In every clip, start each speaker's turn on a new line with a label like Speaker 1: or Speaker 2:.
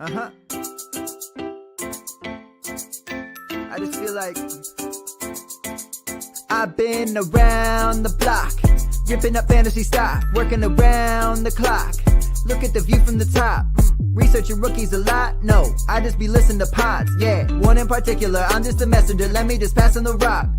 Speaker 1: Uh-huh. I just feel like I've been around the block, ripping up fantasy stock, working around the clock. Look at the view from the top. Researching rookies a lot? No, I just be listening to pods. Yeah, one in particular, I'm just a messenger. Let me just pass on the rock.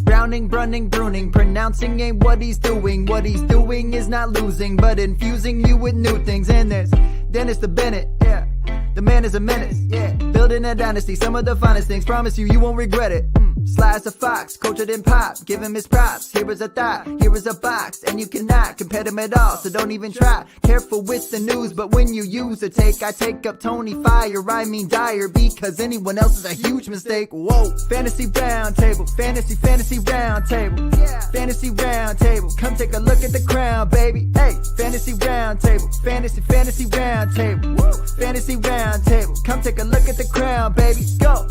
Speaker 1: Browning, brunning, pruning, pronouncing ain't what he's doing. What he's doing is not losing, but infusing you with new things. And there's Dennis the Bennett, yeah. The man is a menace, yeah. Building a dynasty, some of the finest things. Promise you, you won't regret it. Sly as a fox, cultured in pop. Give him his props. Here is a thought, here is a box. And you cannot compare them at all, so don't even try. Careful with the news, but when you use a take, I take up Tony Fire. I mean Dyer, because anyone else is a huge mistake. Whoa, fantasy round table, fantasy round table. Yeah. Fantasy round table, come take a look at the crown, baby. Hey, fantasy round table, fantasy round table. Woo. Fantasy round table, come take a look at the crown, baby. Go.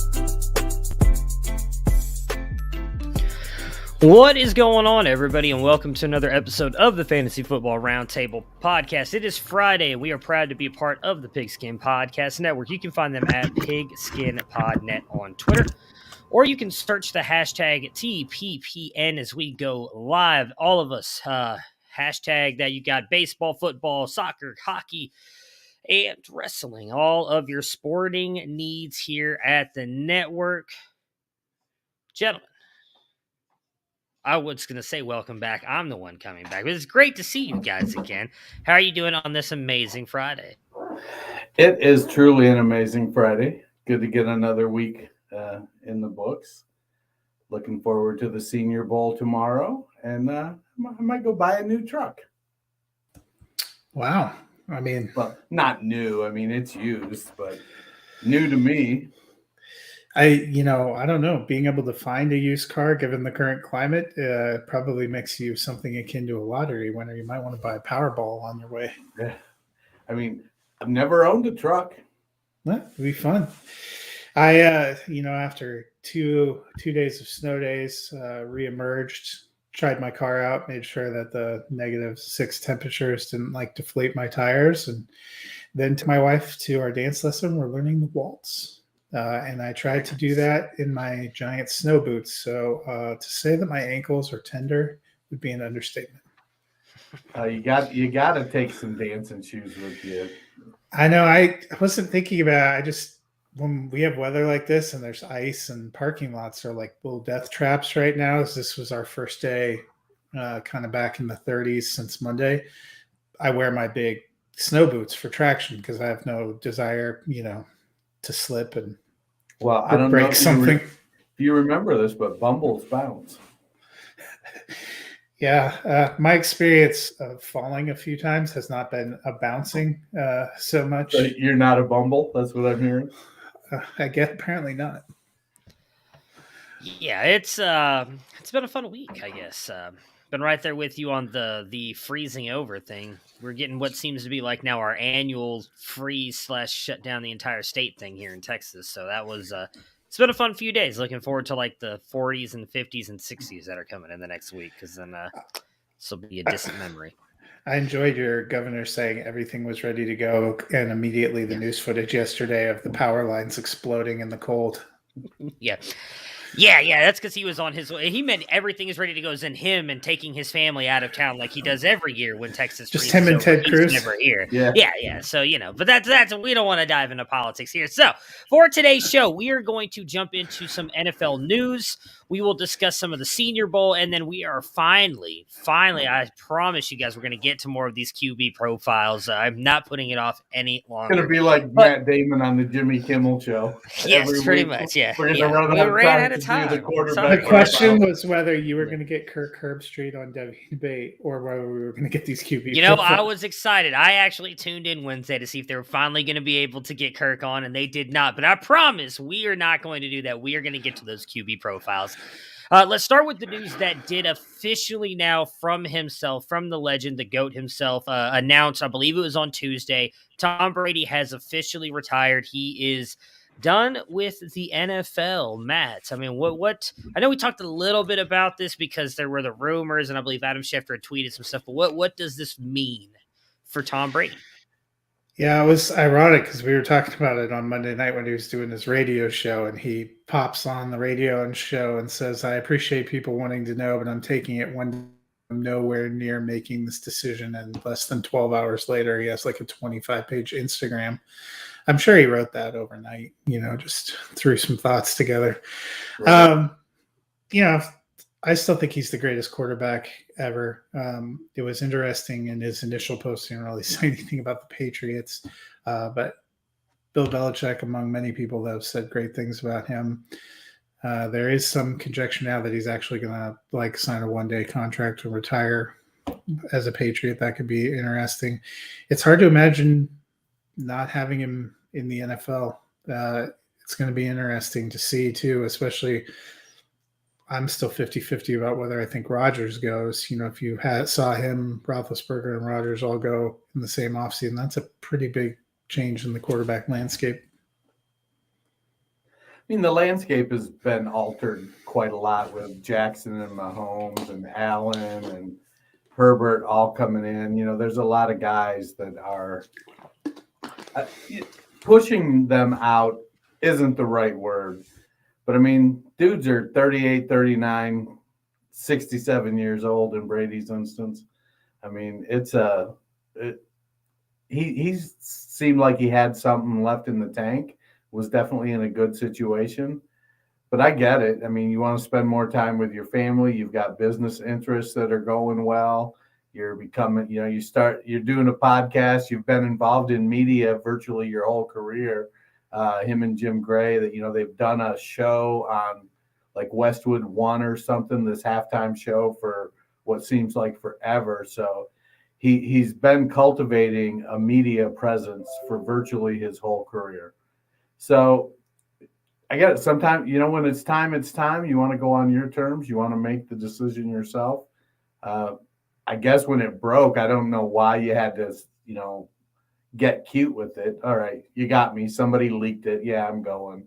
Speaker 2: What is going on, everybody, and welcome to another episode of the Fantasy Football Roundtable Podcast. It is Friday, and we are proud to be a part of the Pigskin Podcast Network. You can find them at PigskinPodNet on Twitter, or you can search the hashtag TPPN as we go live. All of us, hashtag that you got baseball, football, soccer, hockey, and wrestling. All of your sporting needs here at the network. Gentlemen, I was going to say welcome back. I'm the one coming back. But it's great to see you guys again. How are you doing on this amazing Friday?
Speaker 3: It is truly an amazing Friday. Good to get another week in the books. Looking forward to the Senior Bowl tomorrow. And I might go buy a new truck.
Speaker 4: Wow. I mean,
Speaker 3: well, not new. I mean, it's used, but new to me.
Speaker 4: I don't know. Being able to find a used car, given the current climate, probably makes you something akin to a lottery winner. You might want to buy a Powerball on your way.
Speaker 3: Yeah. I mean, I've never owned a truck.
Speaker 4: That'd be fun. I, after two days of snow days, reemerged, tried my car out, made sure that the -6 temperatures didn't deflate my tires, and then to my wife to our dance lesson. We're learning the waltz. And I tried to do that in my giant snow boots. So to say that my ankles are tender would be an understatement.
Speaker 3: You got to take some dancing shoes with you.
Speaker 4: I know. I wasn't thinking about it. When we have weather like this and there's ice and parking lots are like little death traps right now, as this was our first day kind of back in the 30s since Monday. I wear my big snow boots for traction because I have no desire, to slip and
Speaker 3: I don't
Speaker 4: break
Speaker 3: know
Speaker 4: something.
Speaker 3: If you remember this, but Bumbles bounce.
Speaker 4: Yeah, my experience of falling a few times has not been a bouncing so much.
Speaker 3: So you're not a Bumble? That's what I'm hearing.
Speaker 4: I guess apparently not.
Speaker 2: Yeah, it's been a fun week, I guess. Been right there with you on the freezing over thing. We're getting what seems to be like now our annual freeze / shut down the entire state thing here in Texas. So that was it's been a fun few days. Looking forward to the 40s and 50s and 60s that are coming in the next week, because then this will be a distant memory.
Speaker 4: I enjoyed your governor saying everything was ready to go, and immediately the news footage yesterday of the power lines exploding in the cold.
Speaker 2: Yeah, that's because he was on his way. He meant everything is ready to go, as in him and taking his family out of town like he does every year when Texas
Speaker 4: just him and Ted Cruz.
Speaker 2: Never here. Yeah. So, but that's we don't want to dive into politics here. So for today's show, we are going to jump into some NFL news. We will discuss some of the Senior Bowl, and then we are finally, I promise you guys, we're going to get to more of these QB profiles. I'm not putting it off any longer.
Speaker 3: It's going to be like Matt Damon on the Jimmy Kimmel show.
Speaker 2: Yes, pretty much, yeah.
Speaker 3: We're going to
Speaker 2: ran out of time.
Speaker 4: The question was whether you were going to get Kirk Herbstreit on Debbie Debate or whether we were going to get these QB profiles.
Speaker 2: I was excited. I actually tuned in Wednesday to see if they were finally going to be able to get Kirk on, and they did not. But I promise we are not going to do that. We are going to get to those QB profiles. Let's start with the news that did officially now from the legend, the GOAT himself, announced, I believe it was on Tuesday, Tom Brady has officially retired. He is done with the NFL. Matt, I mean, what I know we talked a little bit about this because there were the rumors, and I believe Adam Schefter had tweeted some stuff, but what does this mean for Tom Brady?
Speaker 4: Yeah, it was ironic because we were talking about it on Monday night when he was doing his radio show, and he pops on the radio and show and says, "I appreciate people wanting to know, but I'm taking it one I'm nowhere near making this decision." And less than 12 hours later, he has like a 25-page Instagram. I'm sure he wrote that overnight, just threw some thoughts together.
Speaker 3: Right.
Speaker 4: I still think he's the greatest quarterback ever. It was interesting in his initial post, he didn't really say anything about the Patriots, but Bill Belichick, among many people that have said great things about him. There is some conjecture now that he's actually going to sign a one-day contract and retire as a Patriot. That could be interesting. It's hard to imagine not having him in the NFL. It's going to be interesting to see too, especially I'm still 50-50 about whether I think Rodgers goes. If you saw him, Roethlisberger and Rodgers all go in the same offseason, that's a pretty big change in the quarterback landscape.
Speaker 3: I mean, the landscape has been altered quite a lot with Jackson and Mahomes and Allen and Herbert all coming in. There's a lot of guys that are pushing them out isn't the right word. But, I mean, dudes are 38, 39, 67 years old in Brady's instance. I mean, he seemed like he had something left in the tank, was definitely in a good situation. But I get it. I mean, you want to spend more time with your family. You've got business interests that are going well. You're becoming, you're doing a podcast. You've been involved in media virtually your whole career. Him and Jim Gray, that they've done a show on like Westwood One or something, this halftime show for what seems like forever. So he's been cultivating a media presence for virtually his whole career. So I get it. Sometimes, when it's time, you want to go on your terms. You want to make the decision yourself. I guess when it broke, I don't know why you had to, get cute with it. All right, you got me. Somebody leaked it. Yeah, I'm going.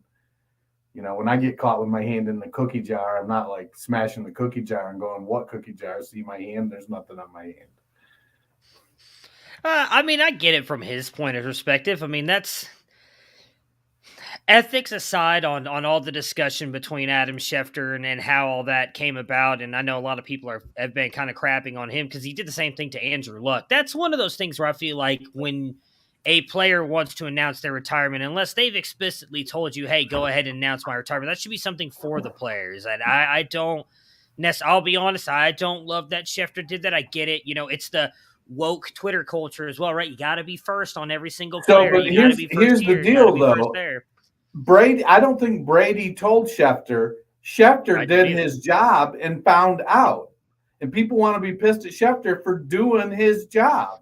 Speaker 3: When I get caught with my hand in the cookie jar, I'm not like smashing the cookie jar and going, "What cookie jar? See my hand? There's nothing on my hand."
Speaker 2: I mean, I get it from his point of perspective. I mean, that's ethics aside on all the discussion between Adam Schefter and how all that came about. And I know a lot of people have been kind of crapping on him because he did the same thing to Andrew Luck. That's one of those things where I feel like when a player wants to announce their retirement, unless they've explicitly told you, "Hey, go ahead and announce my retirement," that should be something for the players. And I don't I'll be honest, I don't love that Schefter did that. I get it. It's the woke Twitter culture as well, right? You got to be first on every single player.
Speaker 3: But
Speaker 2: You got to be first
Speaker 3: here's
Speaker 2: here.
Speaker 3: the deal,
Speaker 2: You gotta be first
Speaker 3: though.
Speaker 2: there.
Speaker 3: Brady, I don't think Brady told Schefter. Schefter did his job and found out. And people want to be pissed at Schefter for doing his job.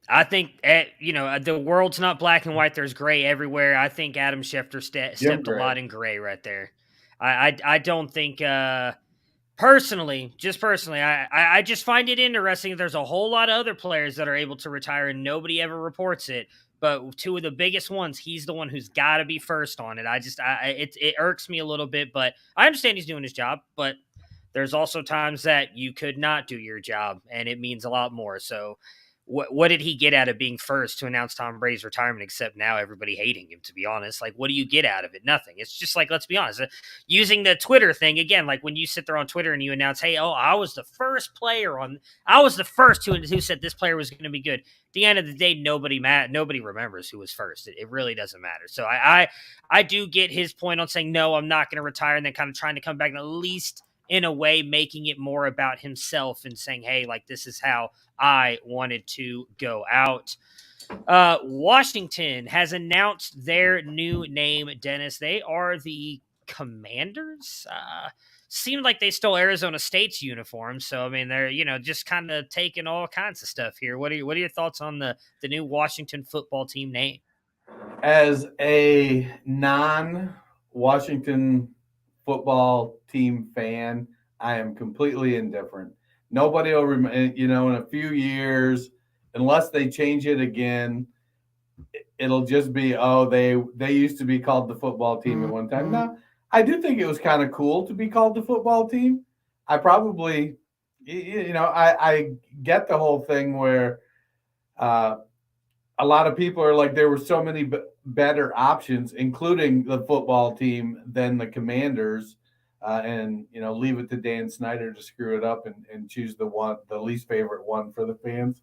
Speaker 2: I think, the world's not black and white. There's gray everywhere. I think Adam Schefter stepped a lot in gray right there. I don't think, personally, I just find it interesting that there's a whole lot of other players that are able to retire and nobody ever reports it. But two of the biggest ones, he's the one who's got to be first on it. It irks me a little bit, but I understand he's doing his job. But there's also times that you could not do your job, and it means a lot more. So what did he get out of being first to announce Tom Brady's retirement, except now everybody hating him, to be honest? Like, what do you get out of it? Nothing. It's just like, let's be honest, using the Twitter thing again, like when you sit there on Twitter and you announce, "Hey, I was the first who said this player was going to be good." At the end of the day, nobody remembers who was first. It really doesn't matter. So I do get his point on saying, "No, I'm not going to retire," and then kind of trying to come back and at least in a way making it more about himself and saying, "Hey, like, this is how I wanted to go out." Washington has announced their new name, Dennis. They are the Commanders. Seemed like they stole Arizona State's uniform. So, I mean, they're, just kind of taking all kinds of stuff here. What are your thoughts on the new Washington football team name?
Speaker 3: As a non-Washington football team fan, I am completely indifferent. Nobody will remember, in a few years, unless they change it again, it'll just be, they used to be called the football team at one time. No, I do think it was kind of cool to be called the football team. I probably, I get the whole thing where a lot of people are like, there were so many better options, including the football team, than the Commanders. And leave it to Dan Snyder to screw it up and choose the least favorite one for the fans.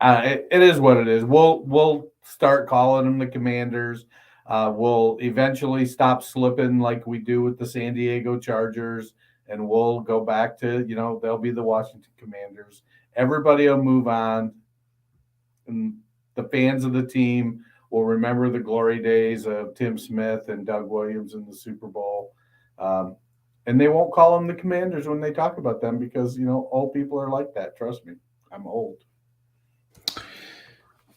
Speaker 3: It is what it is. We'll start calling them the Commanders. We'll eventually stop slipping like we do with the San Diego Chargers, and we'll go back to they'll be the Washington Commanders. Everybody will move on, and the fans of the team will remember the glory days of Tim Smith and Doug Williams in the Super Bowl. And they won't call them the Commanders when they talk about them because, old people are like that. Trust me, I'm old.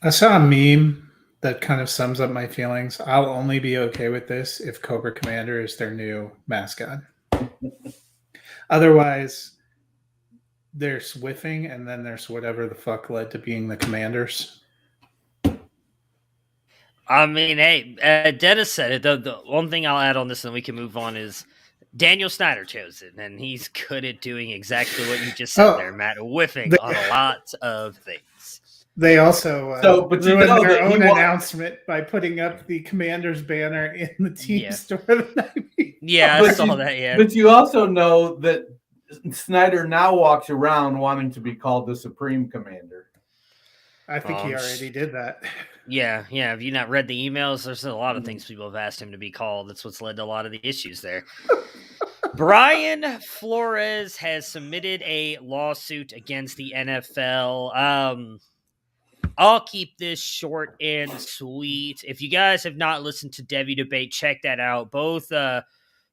Speaker 4: I saw a meme that kind of sums up my feelings. I'll only be okay with this if Cobra Commander is their new mascot. Otherwise, there's Swiffing, and then there's whatever the fuck led to being the Commanders.
Speaker 2: I mean, hey, Dennis said it. The one thing I'll add on this, and then we can move on, is Daniel Snyder chose it, and he's good at doing exactly what you just said there, Matt, whiffing on a lot of things.
Speaker 4: They also
Speaker 3: but
Speaker 4: ruined their own announcement by putting up the Commanders banner in the team store the night.
Speaker 2: Yeah, I saw that, yeah.
Speaker 3: But you also know that Snyder now walks around wanting to be called the Supreme Commander.
Speaker 4: I think he already did that.
Speaker 2: Yeah. Have you not read the emails? There's a lot of things people have asked him to be called. That's what's led to a lot of the issues there. Brian Flores has submitted a lawsuit against the NFL. I'll keep this short and sweet. If you guys have not listened to Debbie Debate, check that out. Both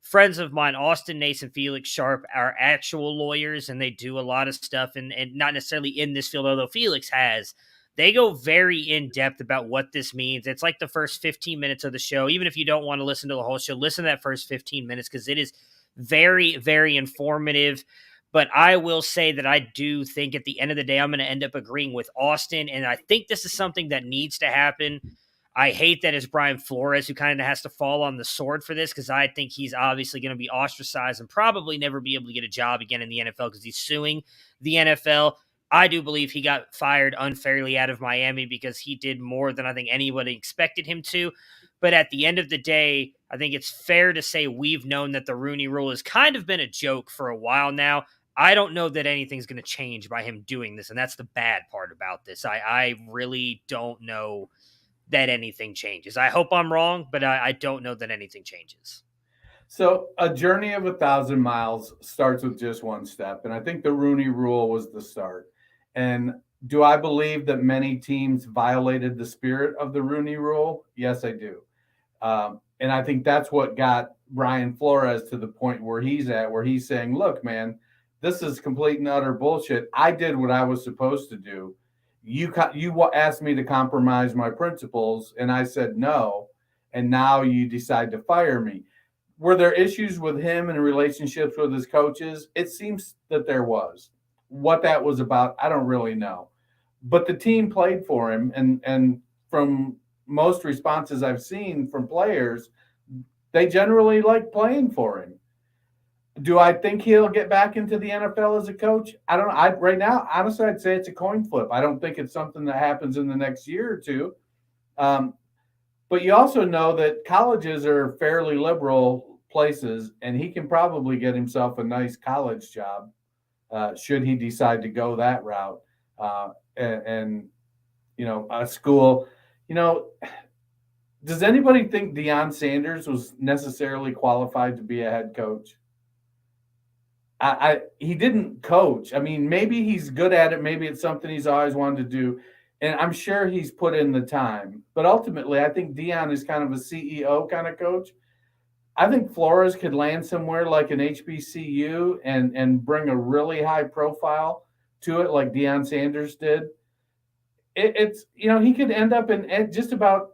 Speaker 2: friends of mine, Austin Nace and Felix Sharp, are actual lawyers, and they do a lot of stuff, and not necessarily in this field, although Felix has. They go very in-depth about what this means. It's like the first 15 minutes of the show. Even if you don't want to listen to the whole show, listen to that first 15 minutes because it is very, very informative. But I will say that I do think at the end of the day, I'm going to end up agreeing with Austin, and I think this is something that needs to happen. I hate that it's Brian Flores who kind of has to fall on the sword for this because I think he's obviously going to be ostracized and probably never be able to get a job again in the NFL because he's suing the NFL. I do believe he got fired unfairly out of Miami because he did more than I think anybody expected him to. But at the end of the day, I think it's fair to say we've known that the Rooney Rule has kind of been a joke for a while now. I don't know that anything's going to change by him doing this, and that's the bad part about this. I really don't know that anything changes. I hope I'm wrong, but I don't know that anything changes.
Speaker 3: So a journey of 1,000 miles starts with just one step, and I think the Rooney Rule was the start. And do I believe that many teams violated the spirit of the Rooney Rule? Yes, I do. And I think that's what got Brian Flores to the point where he's at, where he's saying, look, man, this is complete and utter bullshit. I did what I was supposed to do. You asked me to compromise my principles, and I said no, and now you decide to fire me. Were there issues with him and relationships with his coaches? It seems that there was. What that was about, I don't really know. But the team played for him, and from most responses I've seen from players, they generally like playing for him. Do I think he'll get back into the NFL as a coach? I don't know. Right now, honestly, I'd say it's a coin flip. I don't think it's something that happens in the next year or two. But you also know that colleges are fairly liberal places, and he can probably get himself a nice college job should he decide to go that route. And a school, does anybody think Deion Sanders was necessarily qualified to be a head coach? He didn't coach. I mean, maybe he's good at it. Maybe it's something he's always wanted to do. And I'm sure he's put in the time. But ultimately, I think Deion is kind of a CEO kind of coach. I think Flores could land somewhere like an HBCU and bring a really high profile to it like Deion Sanders did. It's he could end up in just about,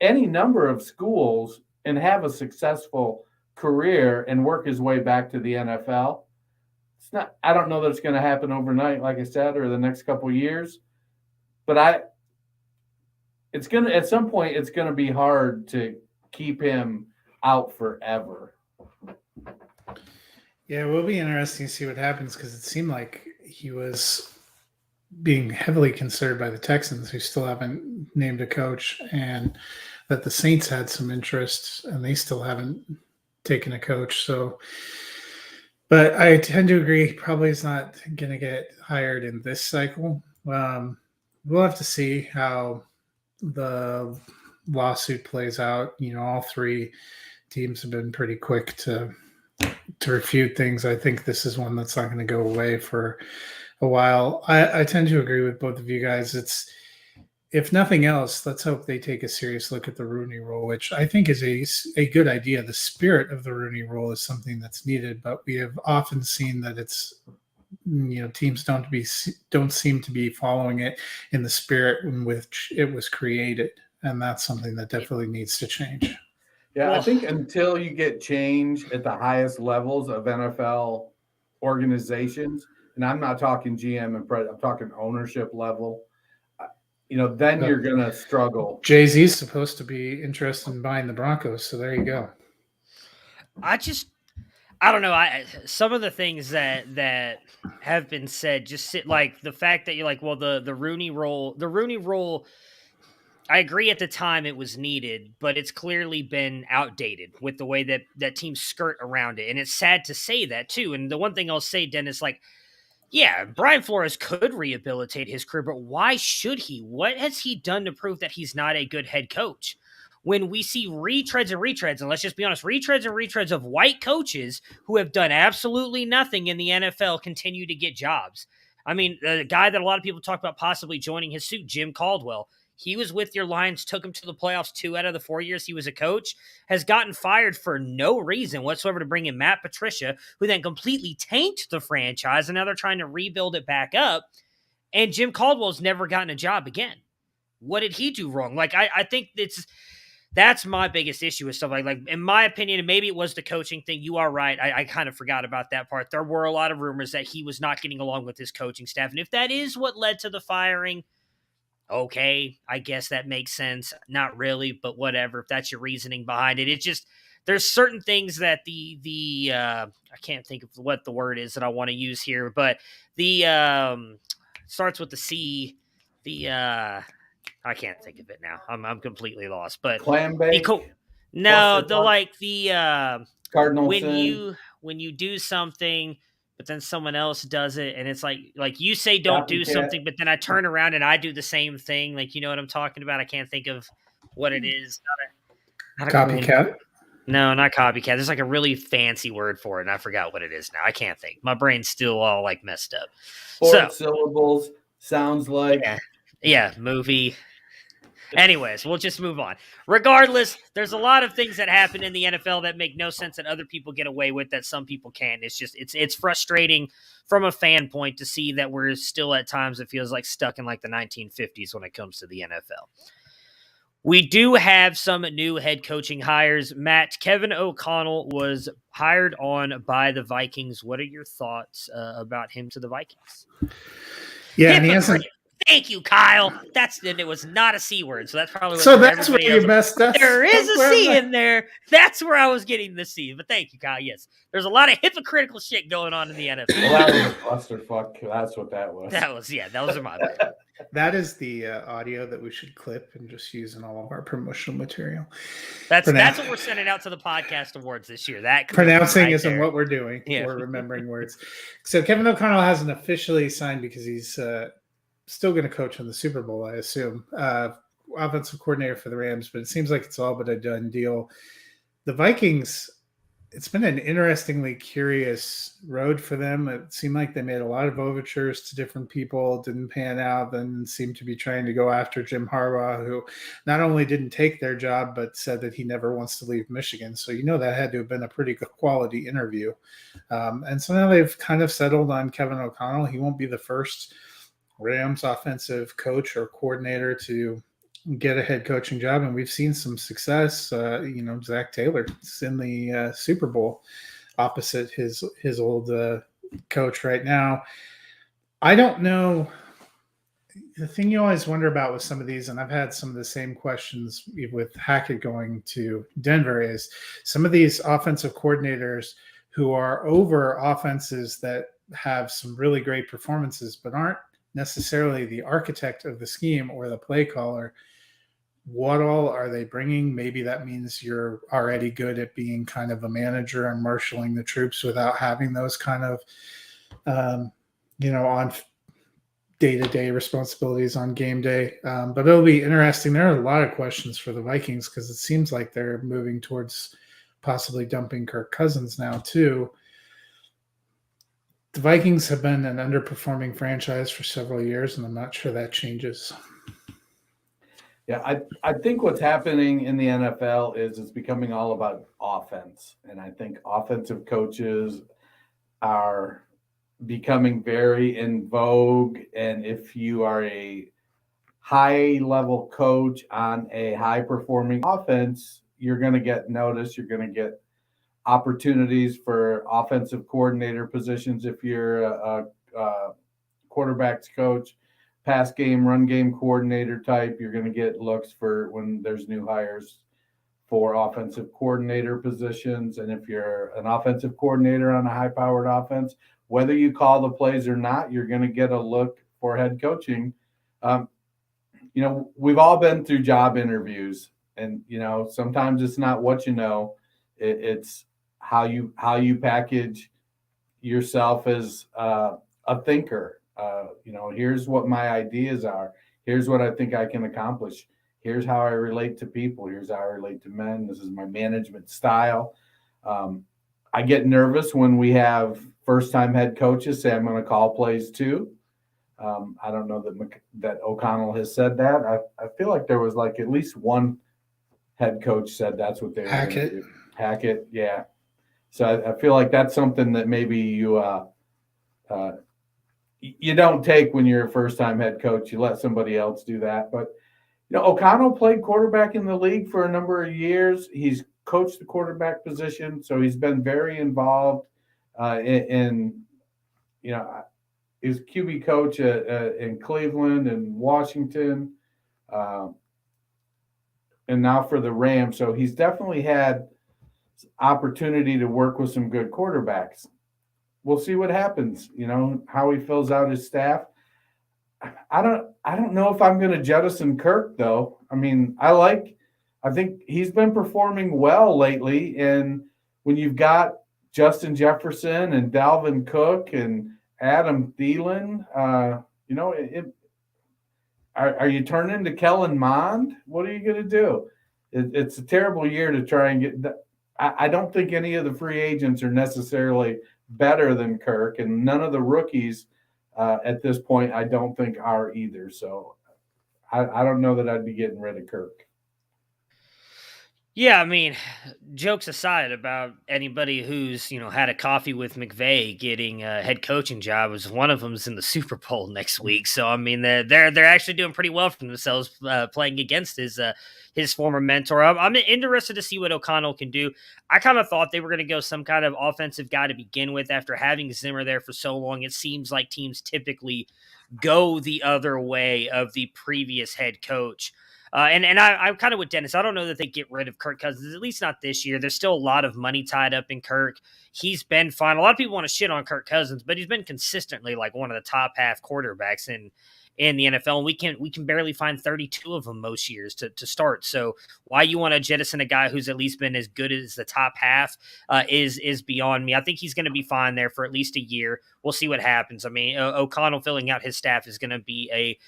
Speaker 3: any number of schools and have a successful career and work his way back to the NFL. I don't know that it's going to happen overnight, like I said, or the next couple of years, but at some point, it's going to be hard to keep him out forever.
Speaker 4: Yeah, it will be interesting to see what happens because it seemed like he was being heavily considered by the Texans, who still haven't named a coach, and that the Saints had some interest and they still haven't taken a coach. So, but I tend to agree, probably is not going to get hired in this cycle. We'll have to see how the lawsuit plays out. All three teams have been pretty quick to refute things. I think this is one that's not going to go away for a while. I tend to agree with both of you guys. It's, if nothing else, let's hope they take a serious look at the Rooney Rule, which I think is a good idea. The spirit of the Rooney Rule is something that's needed, but we have often seen that it's, teams don't seem to be following it in the spirit in which it was created, and that's something that definitely needs to change.
Speaker 3: Yeah, I think until you get change at the highest levels of NFL organizations, and I'm not talking GM and president, I'm talking ownership level, then you're going to struggle.
Speaker 4: Jay-Z's supposed to be interested in buying the Broncos, so there you go.
Speaker 2: I don't know. Some of the things that have been said, like the fact that you're like, well, the Rooney Rule, I agree at the time it was needed, but it's clearly been outdated with the way that teams skirt around it. And it's sad to say that too. And the one thing I'll say, Dennis, like, yeah, Brian Flores could rehabilitate his career, but why should he? What has he done to prove that he's not a good head coach? When we see retreads, and let's just be honest, retreads of white coaches who have done absolutely nothing in the NFL continue to get jobs. I mean, the guy that a lot of people talk about possibly joining his suit, Jim Caldwell, he was with your Lions, took him to the playoffs 2 out of the 4 years he was a coach, has gotten fired for no reason whatsoever to bring in Matt Patricia, who then completely tanked the franchise, and now they're trying to rebuild it back up. And Jim Caldwell's never gotten a job again. What did he do wrong? Like, I think that's my biggest issue with stuff like, in my opinion, and maybe it was the coaching thing. You are right. I kind of forgot about that part. There were a lot of rumors that he was not getting along with his coaching staff. And if that is what led to the firing, okay, I guess that makes sense. Not really, but whatever. If that's your reasoning behind it, it's just, there's certain things that I can't think of what the word is that I want to use here, but starts with the C, I can't think of it now. I'm completely lost. But
Speaker 3: clam bake. Cardinal
Speaker 2: when you do something, but then someone else does it, and it's like you say don't do something, but then I turn around and I do the same thing. Like, you know what I'm talking about? I can't think of what it is.
Speaker 4: Not a copycat?
Speaker 2: No, not copycat. There's like a really fancy word for it, and I forgot what it is now. I can't think. My brain's still all like messed up.
Speaker 3: 4 syllables sounds like
Speaker 2: movie. Anyways, we'll just move on. Regardless, there's a lot of things that happen in the NFL that make no sense that other people get away with that some people can't. It's just it's frustrating from a fan point to see that we're still at times it feels like stuck in like the 1950s when it comes to the NFL. We do have some new head coaching hires. Matt, Kevin O'Connell was hired on by the Vikings. What are your thoughts about him to the Vikings?
Speaker 4: Yeah, and he hasn't.
Speaker 2: Thank you, Kyle. It was not a C word, so that's probably
Speaker 4: so that's where you messed up.
Speaker 2: There is a C in there. That's where I was getting the C. But thank you, Kyle. Yes, there's a lot of hypocritical shit going on in the NFL.
Speaker 3: Well, that was a clusterfuck. That's what that was.
Speaker 2: Those are my bad.
Speaker 4: That is the audio that we should clip and just use in all of our promotional material.
Speaker 2: That's what we're sending out to the podcast awards this year. That
Speaker 4: pronouncing isn't what we're doing. Yeah. We're remembering words. So Kevin O'Connell hasn't officially signed because he's still going to coach in the Super Bowl, I assume. Offensive coordinator for the Rams, but it seems like it's all but a done deal. The Vikings, it's been an interestingly curious road for them. It seemed like they made a lot of overtures to different people, didn't pan out, then seemed to be trying to go after Jim Harbaugh, who not only didn't take their job, but said that he never wants to leave Michigan. So that had to have been a pretty good quality interview. And so now they've kind of settled on Kevin O'Connell. He won't be the first Rams offensive coach or coordinator to get a head coaching job, and we've seen some success. Zach Taylor is in the Super Bowl opposite his old coach right now. I don't know. The thing you always wonder about with some of these, and I've had some of the same questions with Hackett going to Denver, is some of these offensive coordinators who are over offenses that have some really great performances but aren't necessarily the architect of the scheme or the play caller. What all are they bringing? Maybe that means you're already good at being kind of a manager and marshaling the troops without having those kind of, on day-to-day responsibilities on game day. But it'll be interesting. There are a lot of questions for the Vikings because it seems like they're moving towards possibly dumping Kirk Cousins now too. The Vikings have been an underperforming franchise for several years, and I'm not sure that changes.
Speaker 3: Yeah, I think what's happening in the NFL is it's becoming all about offense. And I think offensive coaches are becoming very in vogue. And if you are a high-level coach on a high-performing offense, you're going to get noticed. You're going to get opportunities for offensive coordinator positions if you're a quarterback's coach, pass game, run game coordinator type. You're going to get looks for when there's new hires for offensive coordinator positions. And if you're an offensive coordinator on a high-powered offense, whether you call the plays or not, you're going to get a look for head coaching. We've all been through job interviews, and sometimes it's not what you know, it's how you package yourself as a thinker. Here's what my ideas are. Here's what I think I can accomplish. Here's how I relate to people. Here's how I relate to men. This is my management style. I get nervous when we have first-time head coaches say, I'm going to call plays too. I don't know that O'Connell has said that. I feel like there was like at least one head coach said that's what they were going to do. Hackett, yeah. So I feel like that's something that maybe you don't take when you're a first-time head coach. You let somebody else do that. But O'Connell played quarterback in the league for a number of years. He's coached the quarterback position, so he's been very involved in he was QB coach in Cleveland and Washington, and now for the Rams. So he's definitely had opportunity to work with some good quarterbacks. We'll see what happens. How he fills out his staff. I don't know if I'm going to jettison Kirk though. I mean, I think he's been performing well lately, and when you've got Justin Jefferson and Dalvin Cook and Adam Thielen, are you turning to Kellen Mond? What are you going to do? It's a terrible year to try and get. I don't think any of the free agents are necessarily better than Kirk, and none of the rookies at this point I don't think are either. So I don't know that I'd be getting rid of Kirk.
Speaker 2: Yeah, I mean, jokes aside about anybody who's had a coffee with McVay getting a head coaching job, as one of them's in the Super Bowl next week. So I mean, they're actually doing pretty well for themselves playing against his former mentor. I'm interested to see what O'Connell can do. I kind of thought they were going to go some kind of offensive guy to begin with. After having Zimmer there for so long, it seems like teams typically go the other way of the previous head coach. And I'm kind of with Dennis. I don't know that they get rid of Kirk Cousins, at least not this year. There's still a lot of money tied up in Kirk. He's been fine. A lot of people want to shit on Kirk Cousins, but he's been consistently like one of the top half quarterbacks in the NFL. And we can barely find 32 of them most years to start. So why you want to jettison a guy who's at least been as good as the top half is beyond me. I think he's going to be fine there for at least a year. We'll see what happens. I mean, O'Connell filling out his staff is going to be a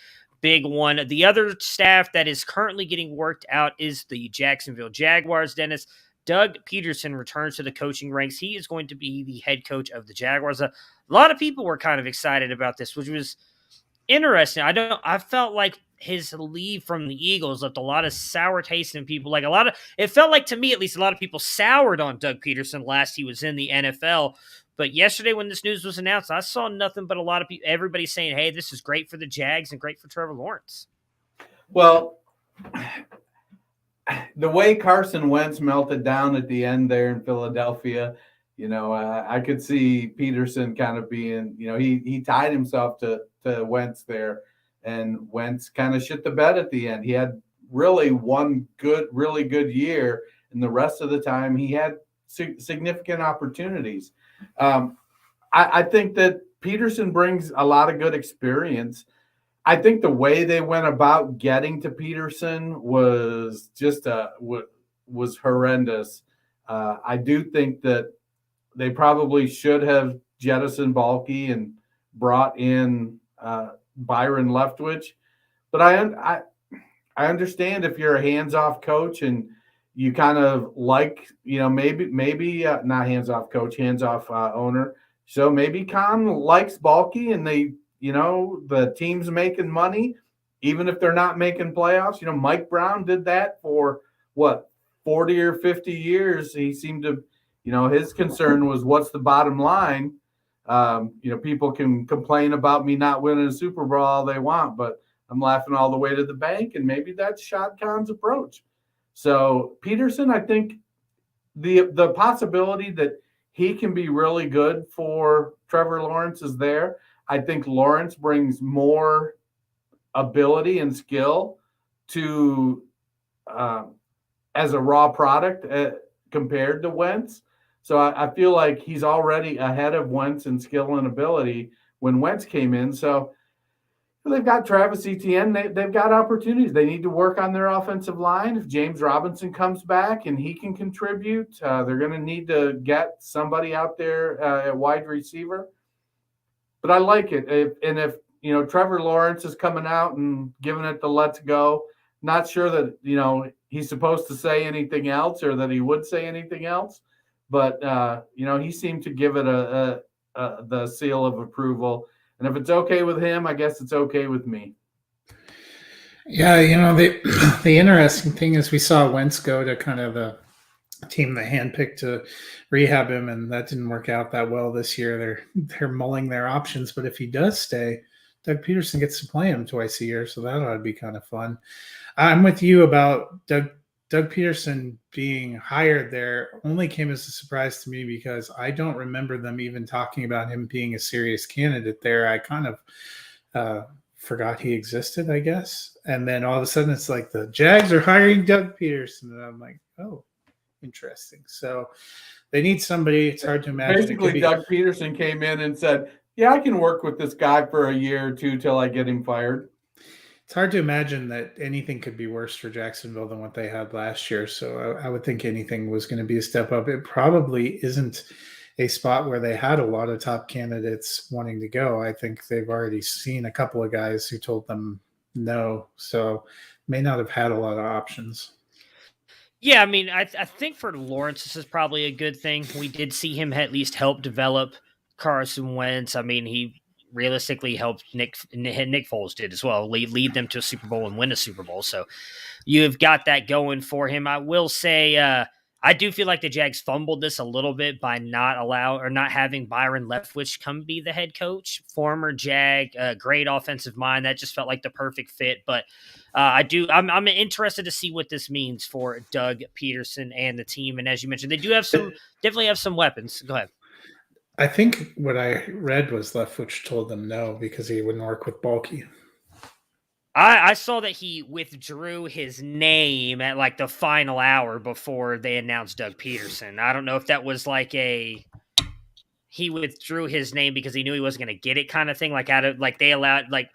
Speaker 2: big one. The other staff that is currently getting worked out is the Jacksonville Jaguars. Dennis, Doug Peterson returns to the coaching ranks. He is going to be the head coach of the Jaguars. A lot of people were kind of excited about this, which was interesting. I felt like his leave from the Eagles left a lot of sour taste in people. It felt like, to me at least, a lot of people soured on Doug Peterson last he was in the NFL. But yesterday when this news was announced, I saw nothing but a lot of people, everybody saying, hey, this is great for the Jags and great for Trevor Lawrence.
Speaker 3: Well, the way Carson Wentz melted down at the end there in Philadelphia, I could see Peterson kind of being, he tied himself to Wentz there, and Wentz kind of shit the bed at the end. He had really one really good year, and the rest of the time he had significant opportunities. I think that Peterson brings a lot of good experience. I think the way they went about getting to Peterson was just was horrendous. I do think that they probably should have jettisoned Balky and brought in Byron Leftwich. But I understand if you're a hands-off coach and you kind of like, maybe not hands-off coach, hands-off owner. So maybe Con likes Balky and the team's making money, even if they're not making playoffs. Mike Brown did that for 40 or 50 years. He seemed to, his concern was what's the bottom line. People can complain about me not winning a Super Bowl all they want, but I'm laughing all the way to the bank, and maybe that's Shad Khan's approach. So Peterson, I think the possibility that he can be really good for Trevor Lawrence is there. I think Lawrence brings more ability and skill to as a raw product compared to Wentz. So I feel like he's already ahead of Wentz in skill and ability when Wentz came in. So they've got Travis Etienne. They've got opportunities. They need to work on their offensive line. If James Robinson comes back and he can contribute, they're going to need to get somebody out there at wide receiver. But I like it. If Trevor Lawrence is coming out and giving it the let's go, not sure that, he's supposed to say anything else or that he would say anything else. But, he seemed to give it the seal of approval. And if it's okay with him, I guess it's okay with me.
Speaker 4: Yeah, the interesting thing is we saw Wentz go to kind of the team they handpicked to rehab him, and that didn't work out that well this year. They're mulling their options, but if he does stay, Doug Peterson gets to play him twice a year, so that ought to be kind of fun. I'm with you about Doug Peterson being hired there. Only came as a surprise to me because I don't remember them even talking about him being a serious candidate there. I kind of forgot he existed, I guess. And then all of a sudden it's like the Jags are hiring Doug Peterson. And I'm like, oh, interesting. So they need somebody. It's hard to imagine.
Speaker 3: Basically, Doug Peterson came in and said, yeah, I can work with this guy for a year or two till I get him fired.
Speaker 4: It's hard to imagine that anything could be worse for Jacksonville than what they had last year. So I would think anything was going to be a step up. It probably isn't a spot where they had a lot of top candidates wanting to go. I think they've already seen a couple of guys who told them no. So may not have had a lot of options.
Speaker 2: Yeah, I mean, I think for Lawrence, this is probably a good thing. We did see him at least help develop Carson Wentz. I mean, he realistically helped Nick Foles did as well, lead them to a Super Bowl and win a Super Bowl. So you've got that going for him. I will say, I do feel like the Jags fumbled this a little bit by not having Byron Leftwich come be the head coach. Former Jag, great offensive mind. That just felt like the perfect fit. But I'm interested to see what this means for Doug Peterson and the team. And as you mentioned, they do definitely have some weapons. Go ahead.
Speaker 4: I think what I read was Leftwich told them no because he wouldn't work with Balky.
Speaker 2: I saw that he withdrew his name at like the final hour before they announced Doug Peterson. I don't know if that was like he withdrew his name because he knew he wasn't going to get it kind of thing. Like they allowed to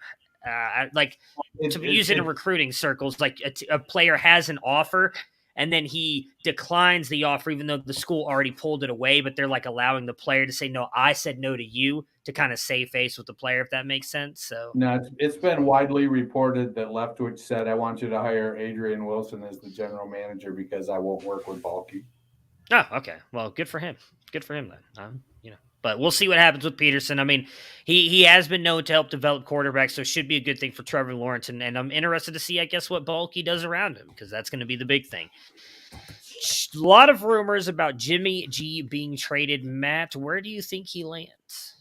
Speaker 2: use it in recruiting circles. Like a player has an offer and then he declines the offer, even though the school already pulled it away, but they're like allowing the player to say, no, I said no to you, to kind of save face with the player, if that makes sense. So
Speaker 3: no, it's been widely reported that Leftwich said, I want you to hire Adrian Wilson as the general manager because I won't work with Balky.
Speaker 2: Oh, okay. Well, good for him. Good for him then. But we'll see what happens with Peterson. I mean, he has been known to help develop quarterbacks, so it should be a good thing for Trevor Lawrence. And I'm interested to see, I guess, what Balky does around him, because that's going to be the big thing. A lot of rumors about Jimmy G being traded. Matt, where do you think he lands?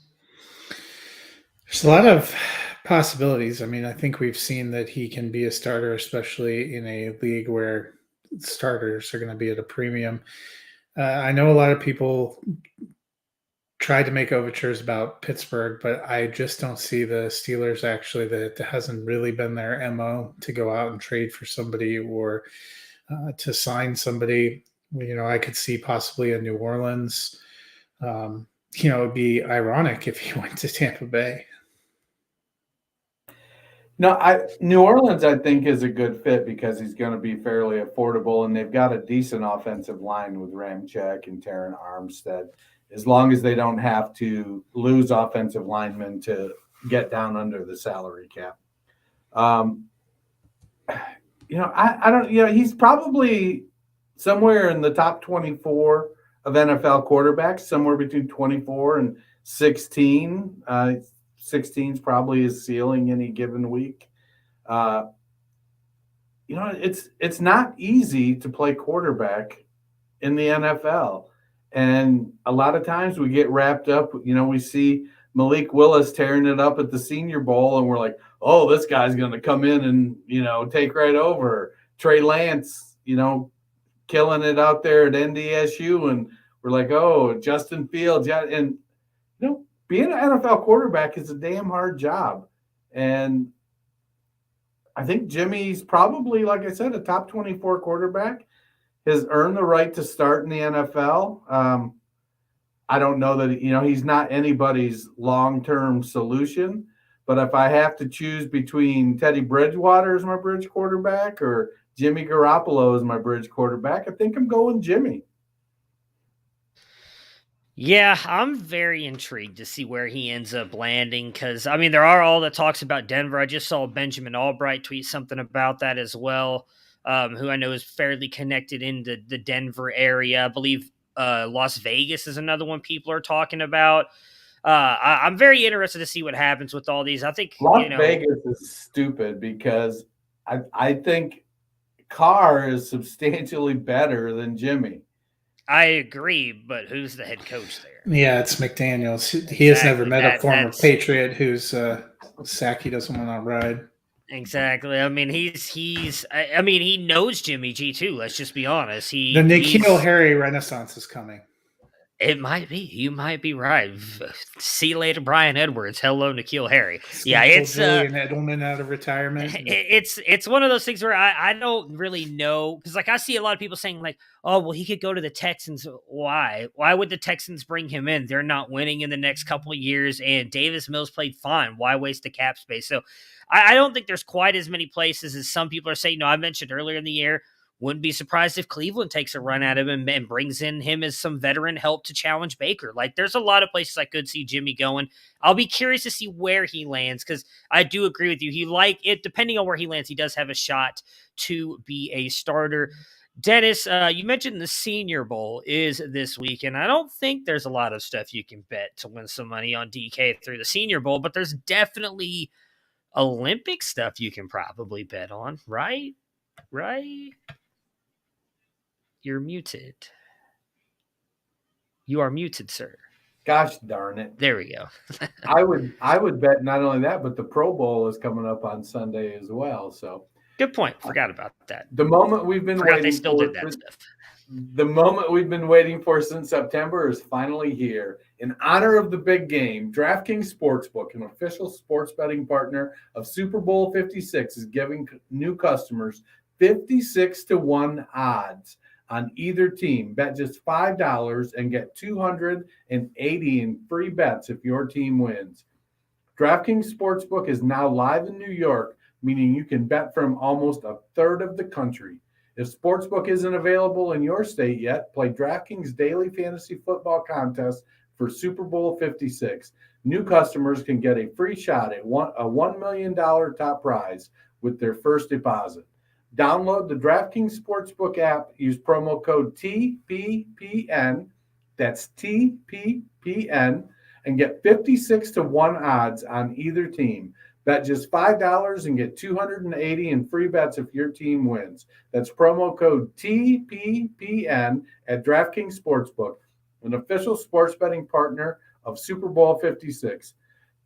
Speaker 4: There's a lot of possibilities. I mean, I think we've seen that he can be a starter, especially in a league where starters are going to be at a premium. I know a lot of people tried to make overtures about Pittsburgh, but I just don't see the Steelers actually. That hasn't really been their MO to go out and trade for somebody or to sign somebody. I could see possibly a New Orleans it'd be ironic if he went to Tampa Bay.
Speaker 3: No, New Orleans, I think, is a good fit because he's going to be fairly affordable, and they've got a decent offensive line with Ramczyk and Terran Armstead, as long as they don't have to lose offensive linemen to get down under the salary cap. I don't, he's probably somewhere in the top 24 of NFL quarterbacks, somewhere between 24 and 16. 16 is probably his ceiling any given week. It's not easy to play quarterback in the NFL. And a lot of times we get wrapped up, we see Malik Willis tearing it up at the Senior Bowl, and we're like, oh, this guy's going to come in and, take right over. Trey Lance, killing it out there at NDSU, and we're like, oh, Justin Fields. Yeah, and, being an NFL quarterback is a damn hard job. And I think Jimmy's probably, like I said, a top 24 quarterback, has earned the right to start in the NFL. I don't know that, he's not anybody's long-term solution. But if I have to choose between Teddy Bridgewater as my bridge quarterback or Jimmy Garoppolo as my bridge quarterback, I think I'm going Jimmy.
Speaker 2: Yeah, I'm very intrigued to see where he ends up landing because, there are all the talks about Denver. I just saw Benjamin Albright tweet something about that as well, who I know is fairly connected in the Denver area. I believe Las Vegas is another one people are talking about. I'm very interested to see what happens with all these. I think
Speaker 3: Las Vegas is stupid because I think Carr is substantially better than Jimmy.
Speaker 2: I agree, but who's the head coach there?
Speaker 4: Yeah, it's McDaniels. He has never met a former Patriot who's sack he doesn't want to ride.
Speaker 2: Exactly. He knows Jimmy G too. Let's just be honest.
Speaker 4: The N'Keal Harry Renaissance is coming.
Speaker 2: It might be. You might be right. See you later, Brian Edwards. Hello, N'Keal Harry. Yeah, it's
Speaker 4: Julian Edelman out of retirement.
Speaker 2: It's one of those things where I don't really know because I see a lot of people saying like, oh well, he could go to the Texans. Why? Why would the Texans bring him in? They're not winning in the next couple of years, and Davis Mills played fine. Why waste the cap space? So I don't think there's quite as many places as some people are saying. No, I mentioned earlier in the year. Wouldn't be surprised if Cleveland takes a run at him and brings in him as some veteran help to challenge Baker. Like, there's a lot of places I could see Jimmy going. I'll be curious to see where he lands because I do agree with you. Depending on where he lands, he does have a shot to be a starter. Dennis, you mentioned the Senior Bowl is this week, and I don't think there's a lot of stuff you can bet to win some money on DK through the Senior Bowl, but there's definitely Olympic stuff you can probably bet on, right? Right? You're muted. You are muted, sir.
Speaker 3: Gosh darn it.
Speaker 2: There we go.
Speaker 3: I would bet not only that, but the Pro Bowl is coming up on Sunday as well. So
Speaker 2: good point. Forgot about that.
Speaker 3: The moment we've been waiting
Speaker 2: they still did that stuff.
Speaker 3: The moment we've been waiting for since September is finally here. In honor of the big game, DraftKings Sportsbook, an official sports betting partner of Super Bowl 56, is giving new customers 56-1 odds on either team. Bet just $5 and get $280 in free bets if your team wins. DraftKings Sportsbook is now live in New York, meaning you can bet from almost a third of the country. If Sportsbook isn't available in your state yet, play DraftKings Daily Fantasy Football Contest for Super Bowl 56. New customers can get a free shot at a $1 million top prize with their first deposit. Download the DraftKings Sportsbook app, use promo code TPPN, that's TPPN, and get 56-1 odds on either team. Bet just $5 and get $280 in free bets if your team wins. That's promo code TPPN at DraftKings Sportsbook, an official sports betting partner of Super Bowl 56.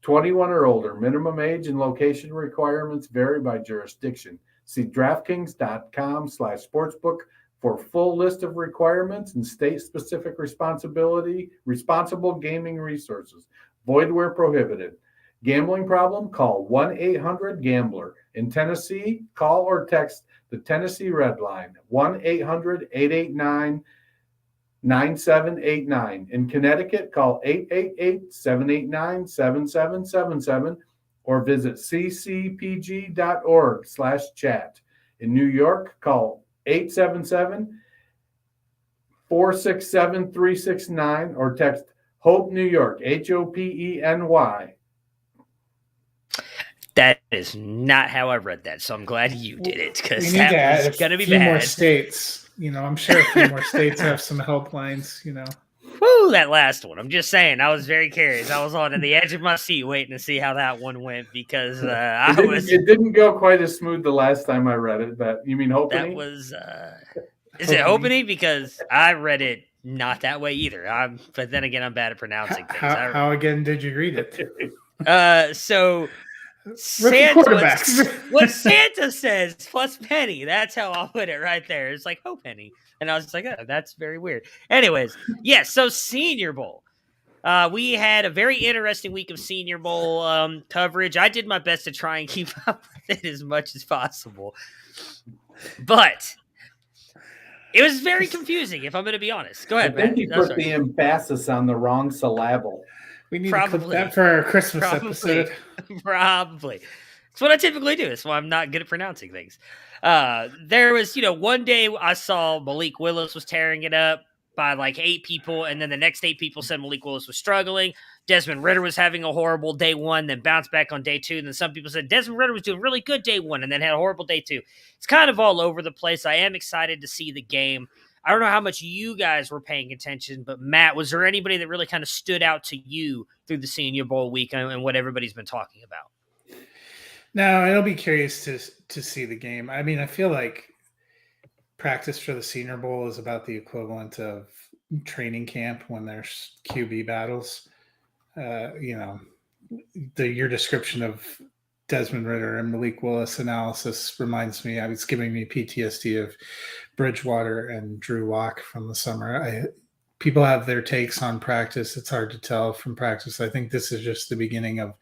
Speaker 3: 21 or older. Minimum age and location requirements vary by jurisdiction. See DraftKings.com/sportsbook for full list of requirements and state-specific responsible gaming resources. Void where prohibited. Gambling problem? Call 1-800-GAMBLER. In Tennessee, call or text the Tennessee Red Line, 1-800-889 9789. In Connecticut, call 888-789-7777 or visit ccpg.org/chat. In New York, call 877-467-369 or text HOPE New York, HOPENY.
Speaker 2: That is not how I read that, so I'm glad you did it, because
Speaker 4: We need to
Speaker 2: that
Speaker 4: add
Speaker 2: was going to be
Speaker 4: a few more
Speaker 2: bad.
Speaker 4: states. I'm sure a few more states have some helplines.
Speaker 2: Woo, that last one. I'm just saying, I was very curious. I was on the edge of my seat waiting to see how that one went, because
Speaker 3: it didn't go quite as smooth the last time I read it. But you mean Hopany?
Speaker 2: That was is it Hopany? Because I read it not that way either. But then again, I'm bad at pronouncing things.
Speaker 4: How again did you read it?
Speaker 2: So
Speaker 4: Rookie quarterbacks.
Speaker 2: What Santa says plus penny. That's how I'll put it right there. It's like Penny. And I was just like, oh, that's very weird. Anyways, yes, so Senior Bowl. We had a very interesting week of Senior Bowl coverage. I did my best to try and keep up with it as much as possible. But it was very confusing, if I'm going to be honest. Go ahead,
Speaker 3: I think
Speaker 2: Matt.
Speaker 3: you put the emphasis on the wrong syllable.
Speaker 4: We need to clip that for our Christmas episode.
Speaker 2: Probably. That's what I typically do. That's why I'm not good at pronouncing things. There was, one day I saw Malik Willis was tearing it up by like 8 people, and then the next 8 people said Malik Willis was struggling. Desmond Ridder was having a horrible day 1, then bounced back on day 2, and then some people said Desmond Ridder was doing really good day 1, and then had a horrible day 2. It's kind of all over the place. I am excited to see the game. I don't know how much you guys were paying attention, but Matt, was there anybody that really kind of stood out to you through the Senior Bowl week and what everybody's been talking about?
Speaker 4: No, I'll be curious to see the game. I mean, I feel like practice for the Senior Bowl is about the equivalent of training camp when there's QB battles. Your description of Desmond Ridder and Malik Willis analysis reminds me, it's giving me PTSD of Bridgewater and Drew Lock from the summer. People have their takes on practice. It's hard to tell from practice. I think this is just the beginning of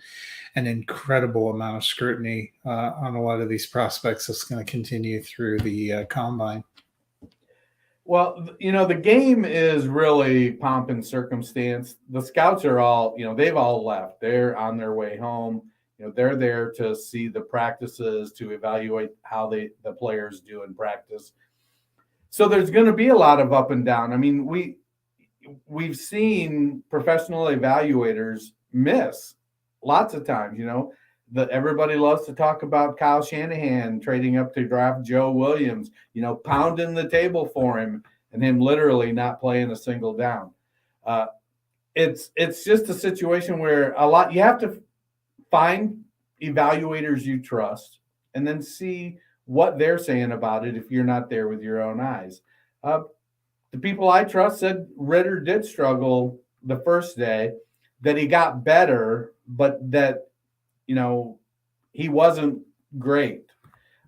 Speaker 4: an incredible amount of scrutiny on a lot of these prospects that's going to continue through the combine.
Speaker 3: Well, the game is really pomp and circumstance. The scouts are all, they've all left. They're on their way home. They're there to see the practices, to evaluate how the players do in practice. So there's going to be a lot of up and down. I mean, we've seen professional evaluators miss lots of times. Everybody loves to talk about Kyle Shanahan trading up to draft Joe Williams, pounding the table for him and him literally not playing a single down. It's just a situation where you have to find evaluators you trust and then see what they're saying about it if you're not there with your own eyes. The people I trust said Ridder did struggle the first day, that he got better, but that, he wasn't great.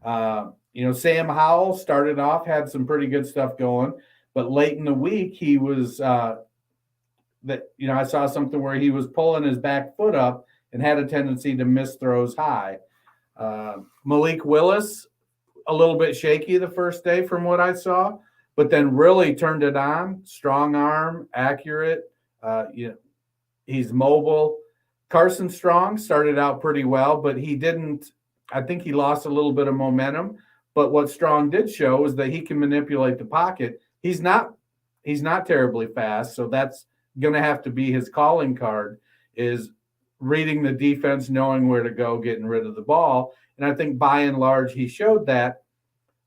Speaker 3: Sam Howell started off, had some pretty good stuff going, but late in the week, he was I saw something where he was pulling his back foot up and had a tendency to miss throws high. Malik Willis, a little bit shaky the first day from what I saw, but then really turned it on. Strong arm, accurate. He's mobile. Carson Strong started out pretty well, but I think he lost a little bit of momentum. But what Strong did show is that he can manipulate the pocket. He's not terribly fast, so that's going to have to be his calling card, is reading the defense, knowing where to go, getting rid of the ball. And I think by and large, he showed that.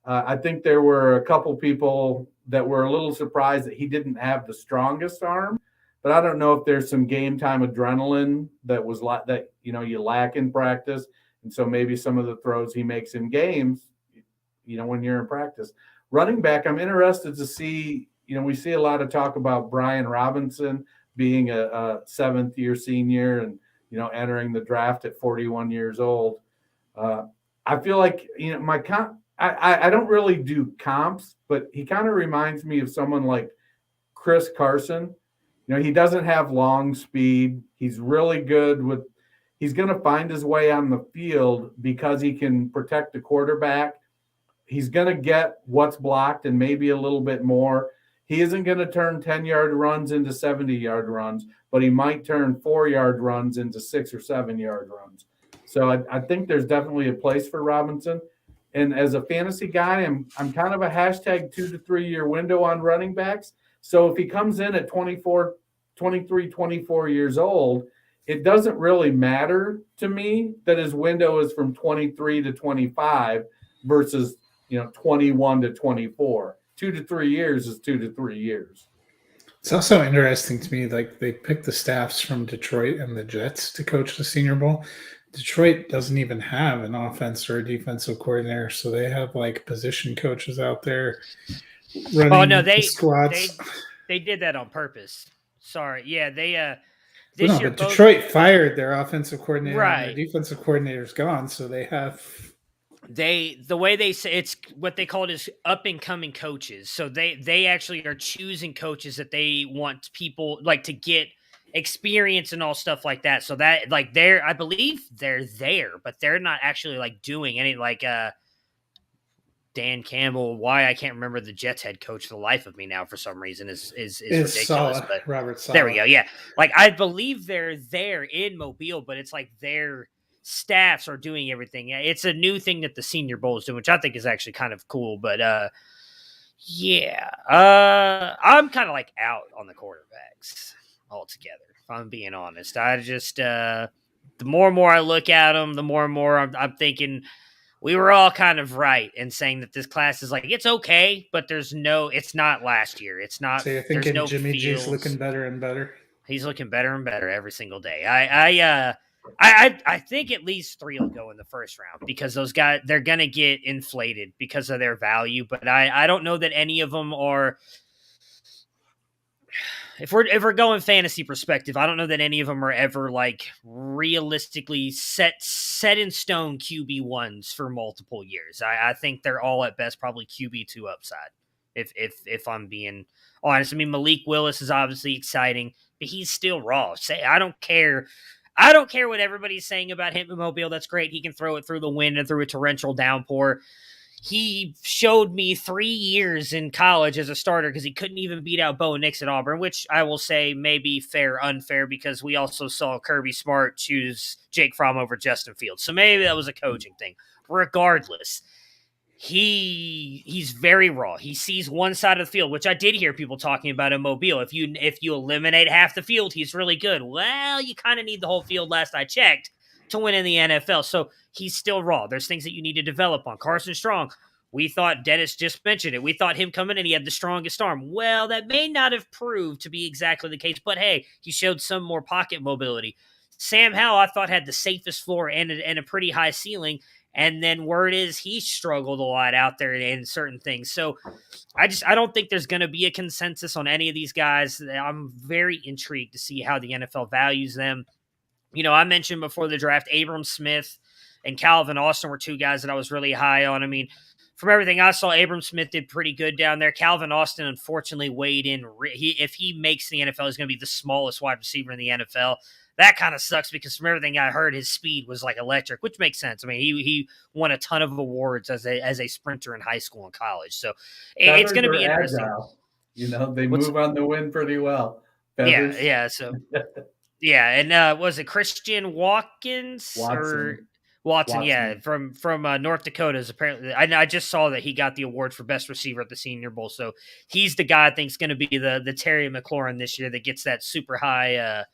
Speaker 3: I think there were a couple people that were a little surprised that he didn't have the strongest arm, but I don't know if there's some game time adrenaline that was you lack in practice. And so maybe some of the throws he makes in games, when you're in practice. Running back, I'm interested to see, we see a lot of talk about Brian Robinson being a 7th-year senior and, entering the draft at 41 years old. I feel like, I don't really do comps, but he kind of reminds me of someone like Chris Carson. He doesn't have long speed. He's really good he's going to find his way on the field because he can protect the quarterback. He's going to get what's blocked and maybe a little bit more. he isn't going to turn 10-yard runs into 70-yard runs, but he might turn 4-yard runs into 6 or 7-yard runs. So I think there's definitely a place for Robinson. And as a fantasy guy, I'm kind of a hashtag 2 to 3 year window on running backs. So if he comes in at 23, 24 years old, it doesn't really matter to me that his window is from 23 to 25 versus 21 to 24. 2 to 3 years is 2 to 3 years.
Speaker 4: It's also interesting to me, like they picked the staffs from Detroit and the Jets to coach the Senior Bowl. Detroit doesn't even have an offense or a defensive coordinator, so they have like position coaches out there running squads.
Speaker 2: They did that on purpose. Sorry, yeah, they
Speaker 4: but Detroit fired their offensive coordinator,
Speaker 2: right?
Speaker 4: And their defensive coordinator's gone, so they have.
Speaker 2: The way they say it's what they call it is up and coming coaches. So they actually are choosing coaches that they want people like to get experience and all stuff like that. So that like I believe they're there, but they're not actually like doing any like Dan Campbell. Why I can't remember the Jets head coach for the life of me now for some reason is ridiculous.
Speaker 4: Saleh,
Speaker 2: but
Speaker 4: Robert Saleh.
Speaker 2: There we go. Yeah, like I believe they're there in Mobile, but it's like their staffs are doing everything. It's a new thing that the Senior Bowl is doing, which I think is actually kind of cool. But yeah, I'm kind of like out on the quarterbacks altogether. If I'm being honest, I just the more and more I look at them, the more and more I'm thinking we were all kind of right in saying that this class is like it's okay, but it's not last year. It's not.
Speaker 4: So you're thinking Jimmy G's looking better and better.
Speaker 2: He's looking better and better every single day. I think at least 3 will go in the first round because those guys, they're going to get inflated because of their value. But I don't know that any of them are, if we're going fantasy perspective, I don't know that any of them are ever like realistically set in stone QB1s for multiple years. I think they're all at best probably QB2 upside. If I'm being honest, I mean, Malik Willis is obviously exciting, but he's still raw. I don't care what everybody's saying about him in Mobile. That's great. He can throw it through the wind and through a torrential downpour. He showed me 3 years in college as a starter because he couldn't even beat out Bo Nix at Auburn, which I will say may be fair, unfair, because we also saw Kirby Smart choose Jake Fromm over Justin Fields. So maybe that was a coaching thing. Regardless, he's very raw. He sees one side of the field, which I did hear people talking about in Mobile. If you eliminate half the field, he's really good. Well, you kind of need the whole field last I checked to win in the NFL. So he's still raw. There's things that you need to develop on. Carson Strong, we thought, Dennis just mentioned it, we thought him coming in, he had the strongest arm. Well, that may not have proved to be exactly the case, but hey, he showed some more pocket mobility. Sam Howell, I thought, had the safest floor and a pretty high ceiling. And then word is he struggled a lot out there in certain things. So I don't think there's going to be a consensus on any of these guys. I'm very intrigued to see how the NFL values them. I mentioned before the draft, Abram Smith and Calvin Austin were 2 guys that I was really high on. I mean, from everything I saw, Abram Smith did pretty good down there. Calvin Austin, unfortunately, weighed in. If he makes the NFL, he's going to be the smallest wide receiver in the NFL. That kind of sucks because from everything I heard, his speed was like electric, which makes sense. I mean, he won a ton of awards as a sprinter in high school and college. So it's going to be interesting.
Speaker 3: Agile. They move on the wind pretty well. Feathers.
Speaker 2: Yeah. So yeah, and was it Christian Watkins or Watson? Yeah, from North Dakota. Is apparently I just saw that he got the award for best receiver at the Senior Bowl. So he's the guy I think is going to be the Terry McLaurin this year that gets that super high.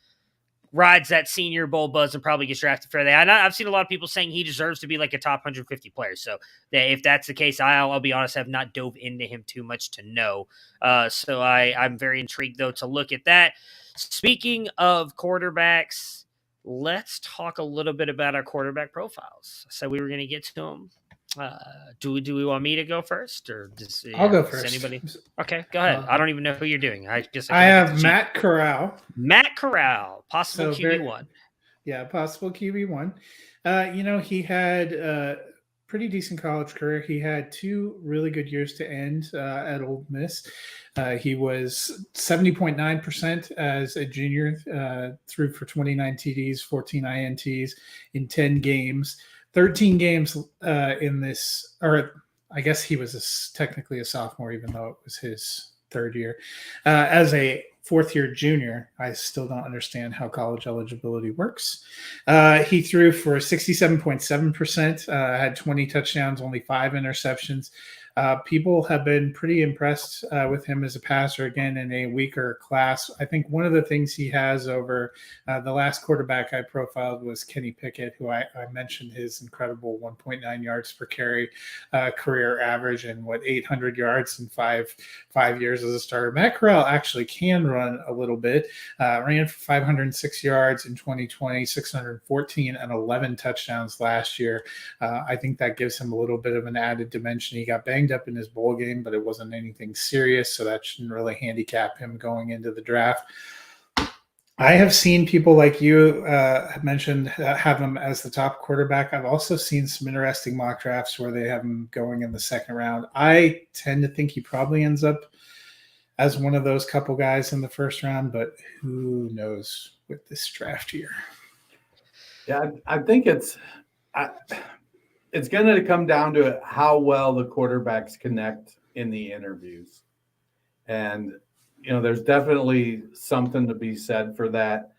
Speaker 2: Rides that Senior Bowl buzz and probably gets drafted fairly. I've seen a lot of people saying he deserves to be like a top 150 player. So if that's the case, I'll be honest, I have not dove into him too much to know. So I'm very intrigued, though, to look at that. Speaking of quarterbacks, let's talk a little bit about our quarterback profiles. So we were going to get to them. Do we want me to go first, or
Speaker 4: I'll go first?
Speaker 2: Anybody? Okay, go ahead. I don't even know who you're doing. I
Speaker 4: have Matt Corral.
Speaker 2: Matt Corral, possible QB1.
Speaker 4: Possible QB1. He had a pretty decent college career. He had 2 really good years to end at Ole Miss. He was 70.9% as a junior, threw for 29 TDs, 14 INTs in 10 games. 13 games in this, or I guess he was technically a sophomore, even though it was his third year. As a fourth-year junior, I still don't understand how college eligibility works. He threw for 67.7%, had 20 touchdowns, only 5 interceptions. People have been pretty impressed with him as a passer, again, in a weaker class. I think one of the things he has over the last quarterback I profiled was Kenny Pickett, who I mentioned his incredible 1.9 yards per carry career average and 800 yards in five years as a starter. Matt Corral actually can run a little bit, ran for 506 yards in 2020, 614 and 11 touchdowns last year. I think that gives him a little bit of an added dimension. He got banged up in his bowl game, but it wasn't anything serious, so that shouldn't really handicap him going into the draft. I have seen people like you have mentioned have him as the top quarterback. I've also seen some interesting mock drafts where they have him going in the second round. I tend to think he probably ends up as one of those couple guys in the first round, but who knows with this draft year.
Speaker 3: Yeah, I think it's going to come down to how well the quarterbacks connect in the interviews. And, there's definitely something to be said for that.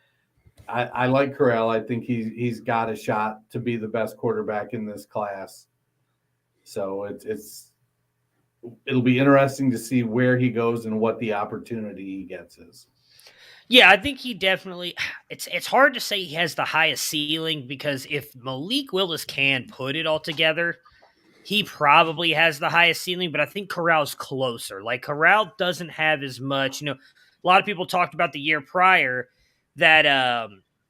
Speaker 3: I like Corral. I think he's got a shot to be the best quarterback in this class. So it'll be interesting to see where he goes and what the opportunity he gets is.
Speaker 2: Yeah, I think he definitely – it's hard to say he has the highest ceiling because if Malik Willis can put it all together, he probably has the highest ceiling, but I think Corral's closer. Like, Corral doesn't have as much – a lot of people talked about the year prior that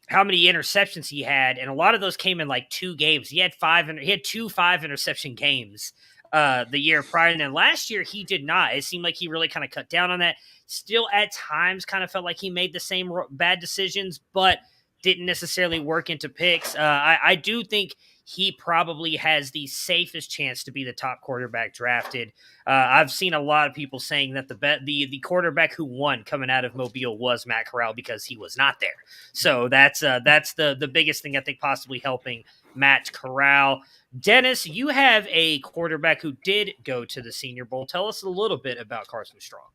Speaker 2: how many interceptions he had, and a lot of those came in like 2 games. He had 2 5-interception games the year prior, and then last year he did not. It seemed like he really kind of cut down on that. Still at times kind of felt like he made the same bad decisions, but didn't necessarily work into picks. I do think he probably has the safest chance to be the top quarterback drafted. I've seen a lot of people saying that the quarterback who won coming out of Mobile was Matt Corral because he was not there. So that's the biggest thing I think possibly helping Matt Corral. Dennis, you have a quarterback who did go to the Senior Bowl. Tell us a little bit about Carson Strong.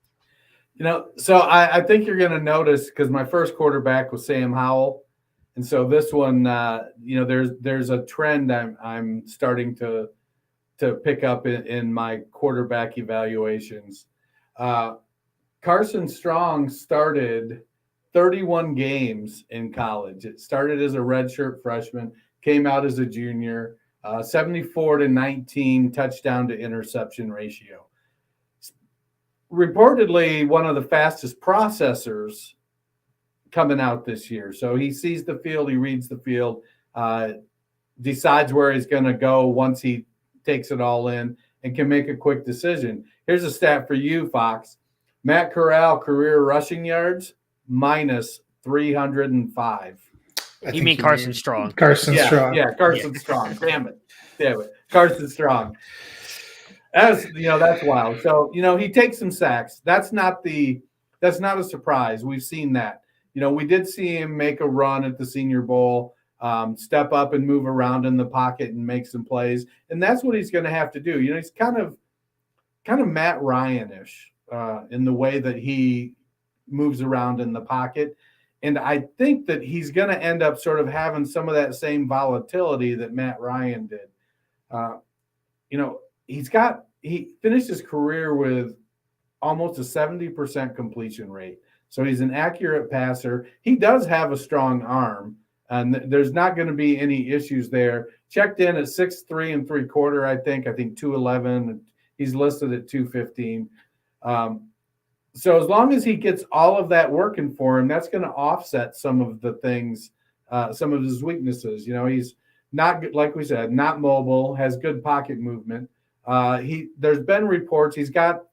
Speaker 3: So I think you're going to notice because my first quarterback was Sam Howell. And so this one, there's a trend I'm starting to pick up in my quarterback evaluations. Carson Strong started 31 games in college. It started as a redshirt freshman, came out as a junior, 74-19 touchdown to interception ratio. Reportedly one of the fastest processors coming out this year. So he sees the field, he reads the field, decides where he's going to go once he takes it all in and can make a quick decision. Here's a stat for you, Fox. Matt Corral career rushing yards minus 305.
Speaker 2: You mean Carson Strong?
Speaker 4: Carson Strong.
Speaker 3: Yeah, Carson Strong. Damn it. Carson Strong. That's wild. So, he takes some sacks. That's not a surprise. We've seen that. We did see him make a run at the Senior Bowl, step up and move around in the pocket and make some plays. And that's what he's going to have to do. He's kind of Matt Ryan-ish in the way that he moves around in the pocket. And I think that he's going to end up sort of having some of that same volatility that Matt Ryan did. He finished his career with almost a 70% completion rate. So he's an accurate passer. He does have a strong arm, and there's not going to be any issues there. Checked in at 6'3 3/4, I think 211. He's listed at 215. So as long as he gets all of that working for him, that's going to offset some of the things, some of his weaknesses. He's not, like we said, not mobile, has good pocket movement. There's been reports he's got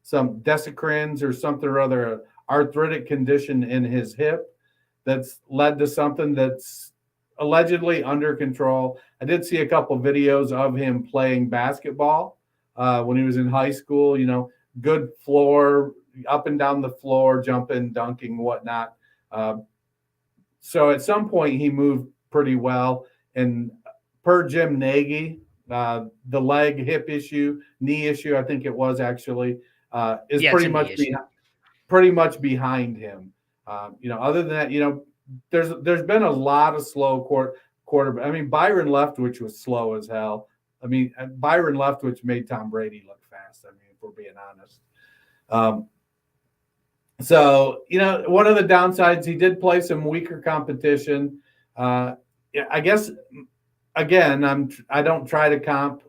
Speaker 3: some desicrins or something or other, arthritic condition in his hip that's led to something that's allegedly under control. I did see a couple videos of him playing basketball when he was in high school, good floor, up and down the floor, jumping, dunking, whatnot. So at some point he moved pretty well. And per Jim Nagy, the leg, hip issue, knee issue, I think it was actually, is
Speaker 2: Yeah,
Speaker 3: pretty
Speaker 2: it's a
Speaker 3: much
Speaker 2: knee issue.
Speaker 3: pretty much behind him. Other than that, there's been a lot of slow quarterback. I mean, Byron Leftwich was slow as hell. I mean, Byron Leftwich made Tom Brady look fast. I mean, if we're being honest. So, one of the downsides, he did play some weaker competition. I guess, again, I don't try to comp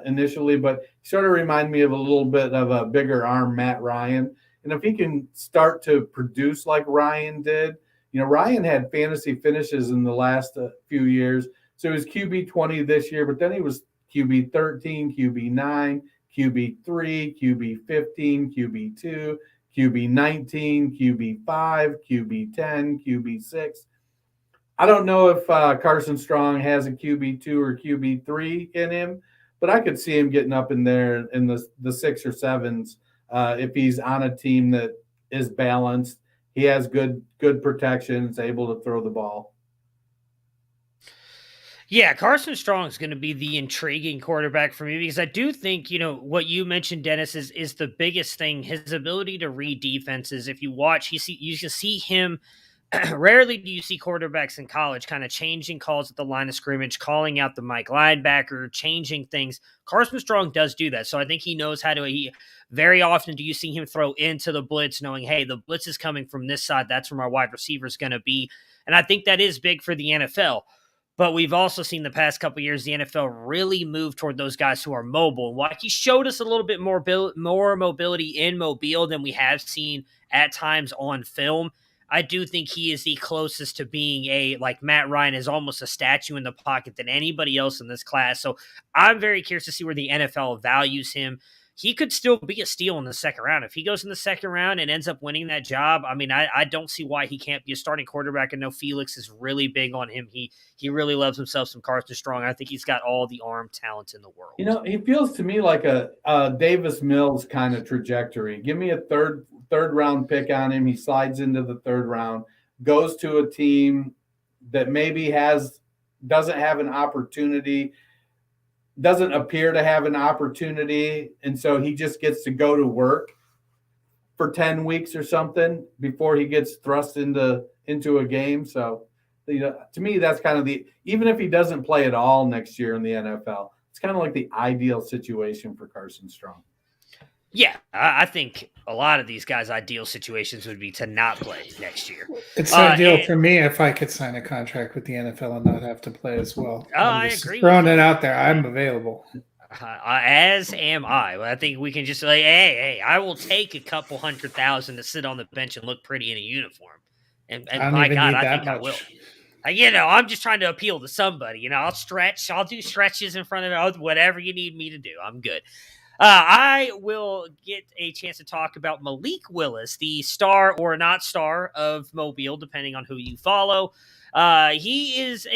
Speaker 3: initially, but he sort of remind me of a little bit of a bigger arm Matt Ryan. And if he can start to produce like Ryan did, Ryan had fantasy finishes in the last few years. So he was QB 20 this year, but then he was QB 13, QB 9, QB 3, QB 15, QB 2, QB 19, QB 5, QB 10, QB 6. I don't know if Carson Strong has a QB 2 or QB 3 in him, but I could see him getting up in there in the 6 or 7s if he's on a team that is balanced. He has good protection, is able to throw the ball.
Speaker 2: Yeah, Carson Strong is going to be the intriguing quarterback for me because I do think, what you mentioned, Dennis, is the biggest thing, his ability to read defenses. If you watch, you can see him. Rarely do you see quarterbacks in college kind of changing calls at the line of scrimmage, calling out the Mike linebacker, changing things. Carson Strong does do that. So I think he knows how to. Very often do you see him throw into the blitz knowing, hey, the blitz is coming from this side. That's where my wide receiver is going to be. And I think that is big for the NFL. But we've also seen the past couple of years the NFL really move toward those guys who are mobile. While he showed us a little bit more mobility in Mobile than we have seen at times on film, I do think he is the closest to being like Matt Ryan is almost a statue in the pocket than anybody else in this class. So I'm very curious to see where the NFL values him. He could still be a steal in the second round. If he goes in the second round and ends up winning that job, I mean, I don't see why he can't be a starting quarterback. I know Felix is really big on him. He really loves himself some Carson Strong. I think he's got all the arm talent in the world.
Speaker 3: He feels to me like a Davis Mills kind of trajectory. Give me a third round pick on him. He slides into the third round, goes to a team that maybe doesn't have an opportunity, doesn't appear to have an opportunity, and so he just gets to go to work for 10 weeks or something before he gets thrust into a game. So, to me, that's kind of even if he doesn't play at all next year in the NFL, it's kind of like the ideal situation for Carson Strong.
Speaker 2: Yeah, I think a lot of these guys' ideal situations would be to not play next year.
Speaker 4: It's ideal for me if I could sign a contract with the NFL and not have to play as well.
Speaker 2: I agree.
Speaker 4: Throwing it out there, I'm available.
Speaker 2: As am I. I think we can just say, hey, I will take a couple $100,000 to sit on the bench and look pretty in a uniform. And my God, I think I will. I'm just trying to appeal to somebody. I'll stretch. I'll do stretches in front of whatever you need me to do. I'm good. I will get a chance to talk about Malik Willis, the star or not star of Mobile, depending on who you follow. He is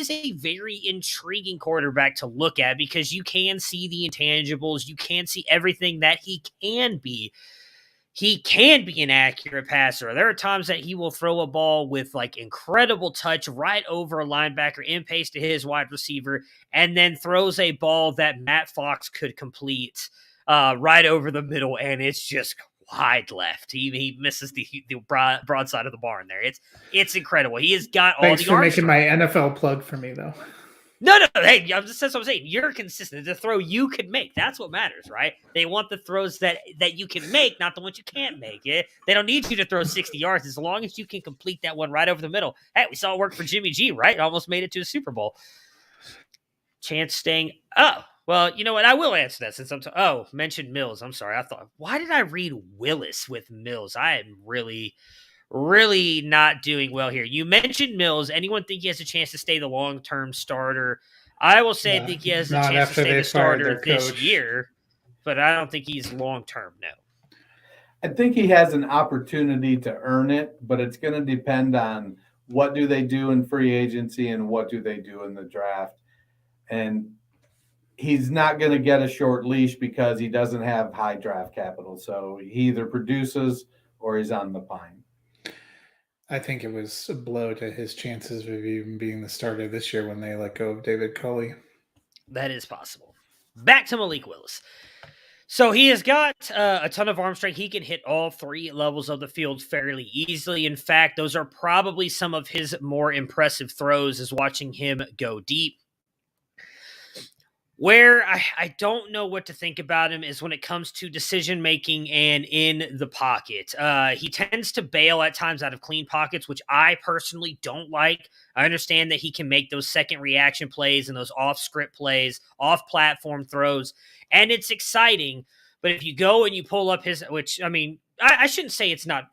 Speaker 2: a very intriguing quarterback to look at because you can see the intangibles. You can see everything that he can be. He can be an accurate passer. There are times that he will throw a ball with incredible touch right over a linebacker in pace to his wide receiver and then throws a ball that Matt Fox could complete right over the middle, and it's just wide left. He misses the broad side of the barn there. It's incredible. He has got all the arms.
Speaker 4: Thanks for making my NFL plug for me, though.
Speaker 2: No. Hey, that's what I'm saying. You're consistent. The throw you can make. That's what matters, right? They want the throws that you can make, not the ones you can't make. They don't need you to throw 60 yards as long as you can complete that one right over the middle. Hey, we saw it work for Jimmy G, right? Almost made it to a Super Bowl. Chance staying. Oh, well, you know what? I will answer that since mentioned Mills. I'm sorry. I thought, why did I read Willis with Mills? I am really not doing well here. You mentioned Mills. Anyone think he has a chance to stay the long-term starter? I will say I think he has a chance to stay the starter this year, but I don't think he's long-term, no.
Speaker 3: I think he has an opportunity to earn it, but it's going to depend on what do they do in free agency and what do they do in the draft. And he's not going to get a short leash because he doesn't have high draft capital. So he either produces or he's on the pine.
Speaker 4: I think it was a blow to his chances of even being the starter this year when they let go of David Culley.
Speaker 2: That is possible. Back to Malik Willis. So he has got a ton of arm strength. He can hit all three levels of the field fairly easily. In fact, those are probably some of his more impressive throws, is watching him go deep. Where I don't know what to think about him is when it comes to decision making and in the pocket. He tends to bail at times out of clean pockets, which I personally don't like. I understand that he can make those second reaction plays and those off script plays, off platform throws, and it's exciting. But if you go and you pull up his, which I mean, I shouldn't say it's not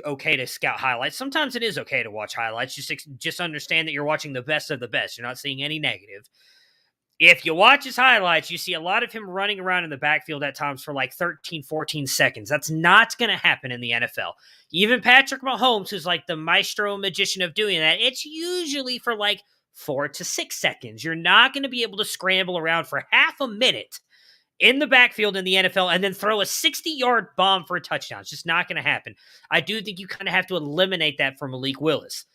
Speaker 2: okay to scout highlights. Sometimes it is okay to watch highlights. Just understand that you're watching the best of the best. You're not seeing any negative. If you watch his highlights, you see a lot of him running around in the backfield at times for like 13, 14 seconds. That's not going to happen in the NFL. Even Patrick Mahomes, who's like the maestro magician of doing that, it's usually for like 4 to 6 seconds. You're not going to be able to scramble around for half a minute in the backfield in the NFL and then throw a 60-yard bomb for a touchdown. It's just not going to happen. I do think you kind of have to eliminate that for Malik Willis.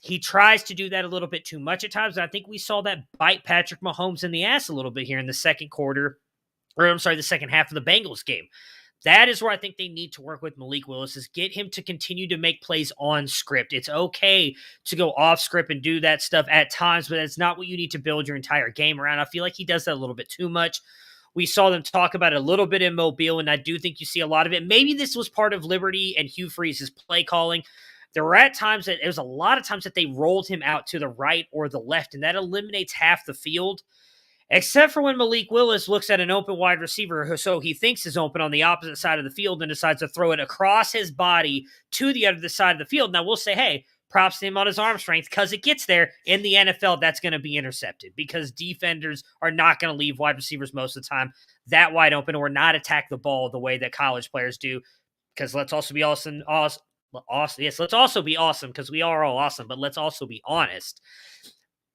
Speaker 2: He tries to do that a little bit too much at times. And I think we saw that bite Patrick Mahomes in the ass a little bit here in the second half of the Bengals game. That is where I think they need to work with Malik Willis, is get him to continue to make plays on script. It's okay to go off script and do that stuff at times, but that's not what you need to build your entire game around. I feel like he does that a little bit too much. We saw them talk about it a little bit in Mobile, and I do think you see a lot of it. Maybe this was part of Liberty and Hugh Freeze's play calling. There were a lot of times that they rolled him out to the right or the left, and that eliminates half the field, except for when Malik Willis looks at an open wide receiver, who so he thinks is open on the opposite side of the field, and decides to throw it across his body to the other side of the field. Now, we'll say, hey, props to him on his arm strength, because it gets there. In the NFL, that's going to be intercepted, because defenders are not going to leave wide receivers most of the time that wide open or not attack the ball the way that college players do, because let's also be awesome. Yes, let's also be awesome, because we are all awesome, but let's also be honest.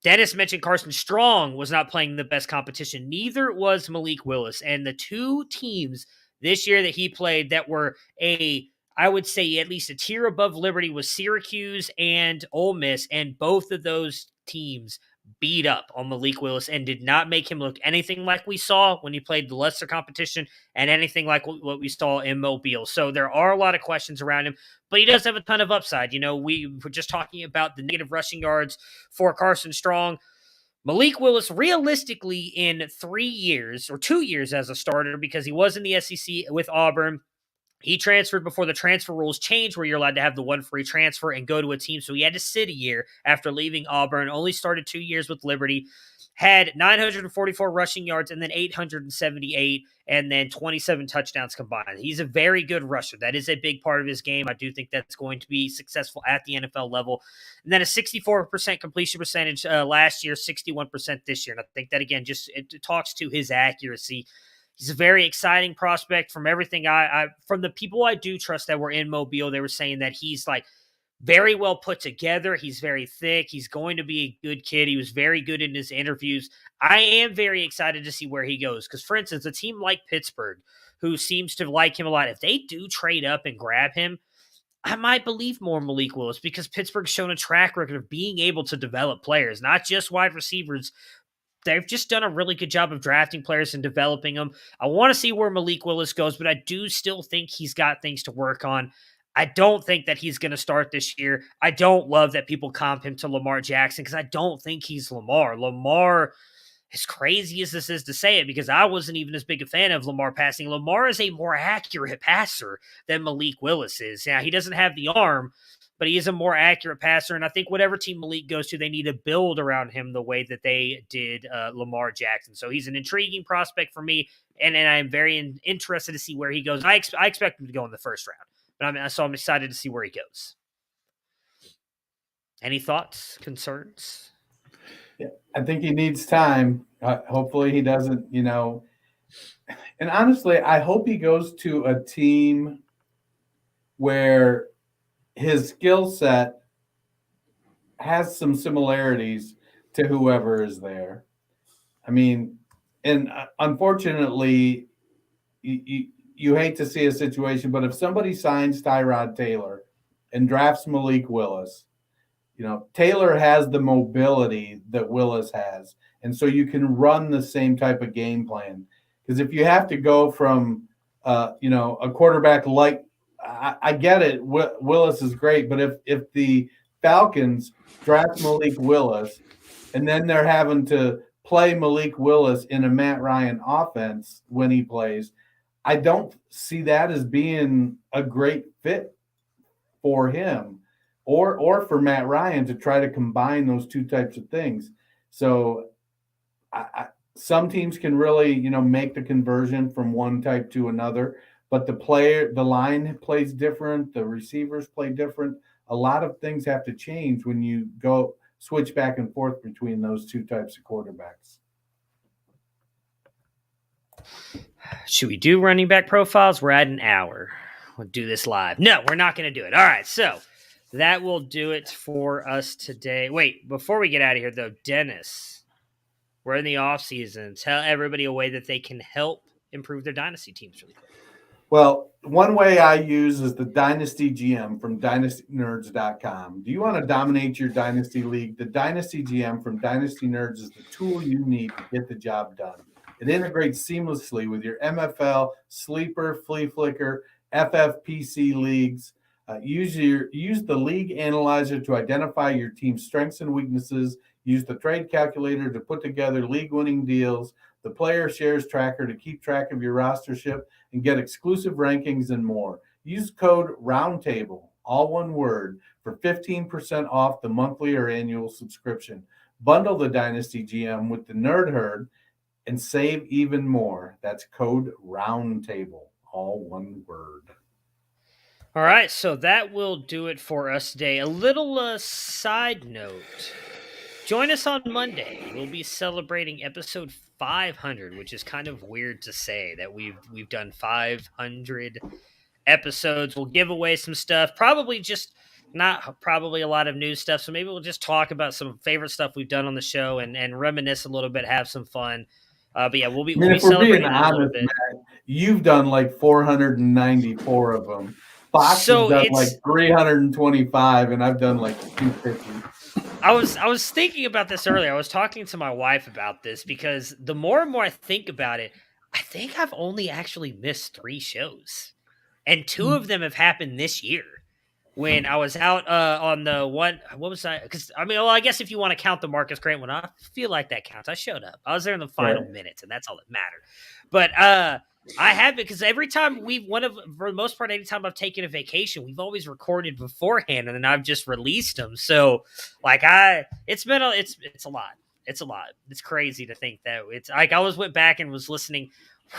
Speaker 2: Dennis mentioned Carson Strong was not playing the best competition. Neither was Malik Willis. And the two teams this year that he played that were I would say at least a tier above Liberty was Syracuse and Ole Miss, and both of those teams beat up on Malik Willis and did not make him look anything like we saw when he played the lesser competition and anything like what we saw in Mobile. So there are a lot of questions around him, but he does have a ton of upside. You know, we were just talking about the negative rushing yards for Carson Strong. Malik Willis, realistically, in 3 years or 2 years as a starter, because he was in the SEC with Auburn, he transferred before the transfer rules changed, where you're allowed to have the one free transfer and go to a team. So he had to sit a year after leaving Auburn, only started 2 years with Liberty, had 944 rushing yards and then 878 and then 27 touchdowns combined. He's a very good rusher. That is a big part of his game. I do think that's going to be successful at the NFL level. And then a 64% completion percentage last year, 61% this year. And I think that, again, just it talks to his accuracy. He's a very exciting prospect. From everything from the people I do trust that were in Mobile, they were saying that he's like very well put together. He's very thick. He's going to be a good kid. He was very good in his interviews. I am very excited to see where he goes. Because, for instance, a team like Pittsburgh, who seems to like him a lot, if they do trade up and grab him, I might believe more Malik Willis, because Pittsburgh's shown a track record of being able to develop players, not just wide receivers. They've just done a really good job of drafting players and developing them. I want to see where Malik Willis goes, but I do still think he's got things to work on. I don't think that he's going to start this year. I don't love that people comp him to Lamar Jackson, because I don't think he's Lamar. Lamar, as crazy as this is to say it, because I wasn't even as big a fan of Lamar passing, Lamar is a more accurate passer than Malik Willis is. Now, he doesn't have the arm, but he is a more accurate passer, and I think whatever team Malik goes to, they need to build around him the way that they did Lamar Jackson. So he's an intriguing prospect for me, and I'm very interested to see where he goes. I expect him to go in the first round, but I'm excited to see where he goes. Any thoughts, concerns?
Speaker 3: Yeah, I think he needs time. Hopefully he doesn't, and honestly, I hope he goes to a team where his skill set has some similarities to whoever is there. I mean, and unfortunately, you hate to see a situation, but if somebody signs Tyrod Taylor and drafts Malik Willis, Taylor has the mobility that Willis has. And so you can run the same type of game plan. Because if you have to go from, a quarterback like, I get it, Willis is great, but if the Falcons draft Malik Willis and then they're having to play Malik Willis in a Matt Ryan offense when he plays, I don't see that as being a great fit for him or for Matt Ryan to try to combine those two types of things. So some teams can really, make the conversion from one type to another, but the line plays different. The receivers play different. A lot of things have to change when you go switch back and forth between those two types of quarterbacks.
Speaker 2: Should we do running back profiles? We're at an hour. We'll do this live. No, we're not going to do it. All right, so that will do it for us today. Wait, before we get out of here, though, Dennis, we're in the offseason. Tell everybody a way that they can help improve their dynasty teams really quick.
Speaker 3: Well, one way I use is the Dynasty GM from dynastynerds.com. Do you want to dominate your dynasty league? The Dynasty GM from Dynasty Nerds is the tool you need to get the job done. It integrates seamlessly with your MFL, Sleeper, Flea Flicker, FFPC leagues. Use the league analyzer to identify your team's strengths and weaknesses. Use the trade calculator to put together league-winning deals. The player shares tracker to keep track of your rostership and get exclusive rankings and more. Use code ROUNDTABLE, all one word, for 15% off the monthly or annual subscription. Bundle the Dynasty GM with the Nerd Herd and save even more. That's code ROUNDTABLE, all one word.
Speaker 2: All right, so that will do it for us today. A little side note. Join us on Monday. We'll be celebrating episode 500, which is kind of weird to say that we've done 500 episodes. We'll give away some stuff. Not a lot of new stuff. So maybe we'll just talk about some favorite stuff we've done on the show and reminisce a little bit, have some fun. But yeah, we'll be celebrating a little bit.
Speaker 3: Matt, you've done like 494 of them. Fox has done like 325, and I've done like 250.
Speaker 2: I was thinking about this earlier. I was talking to my wife about this because the more and more I think about it, I think I've only actually missed 3 shows. And 2 of them have happened this year. When I was out on the one, what was I? Because I guess if you want to count the Marcus Grant one, I feel like that counts. I showed up. I was there in the final minutes, and that's all that mattered. But I have, because every time for the most part, anytime I've taken a vacation, we've always recorded beforehand, and then I've just released them. So, it's a lot. It's a lot. It's crazy to think that it's like I went back and was listening.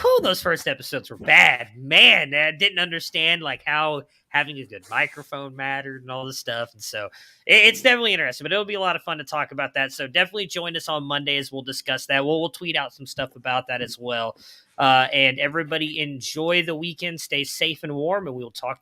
Speaker 2: Whew, those first episodes were bad. Man, I didn't understand how having a good microphone mattered and all this stuff. And so it's definitely interesting, but it'll be a lot of fun to talk about that. So definitely join us on Monday as we'll discuss that. We'll tweet out some stuff about that as well. And everybody enjoy the weekend. Stay safe and warm, and we'll talk to you.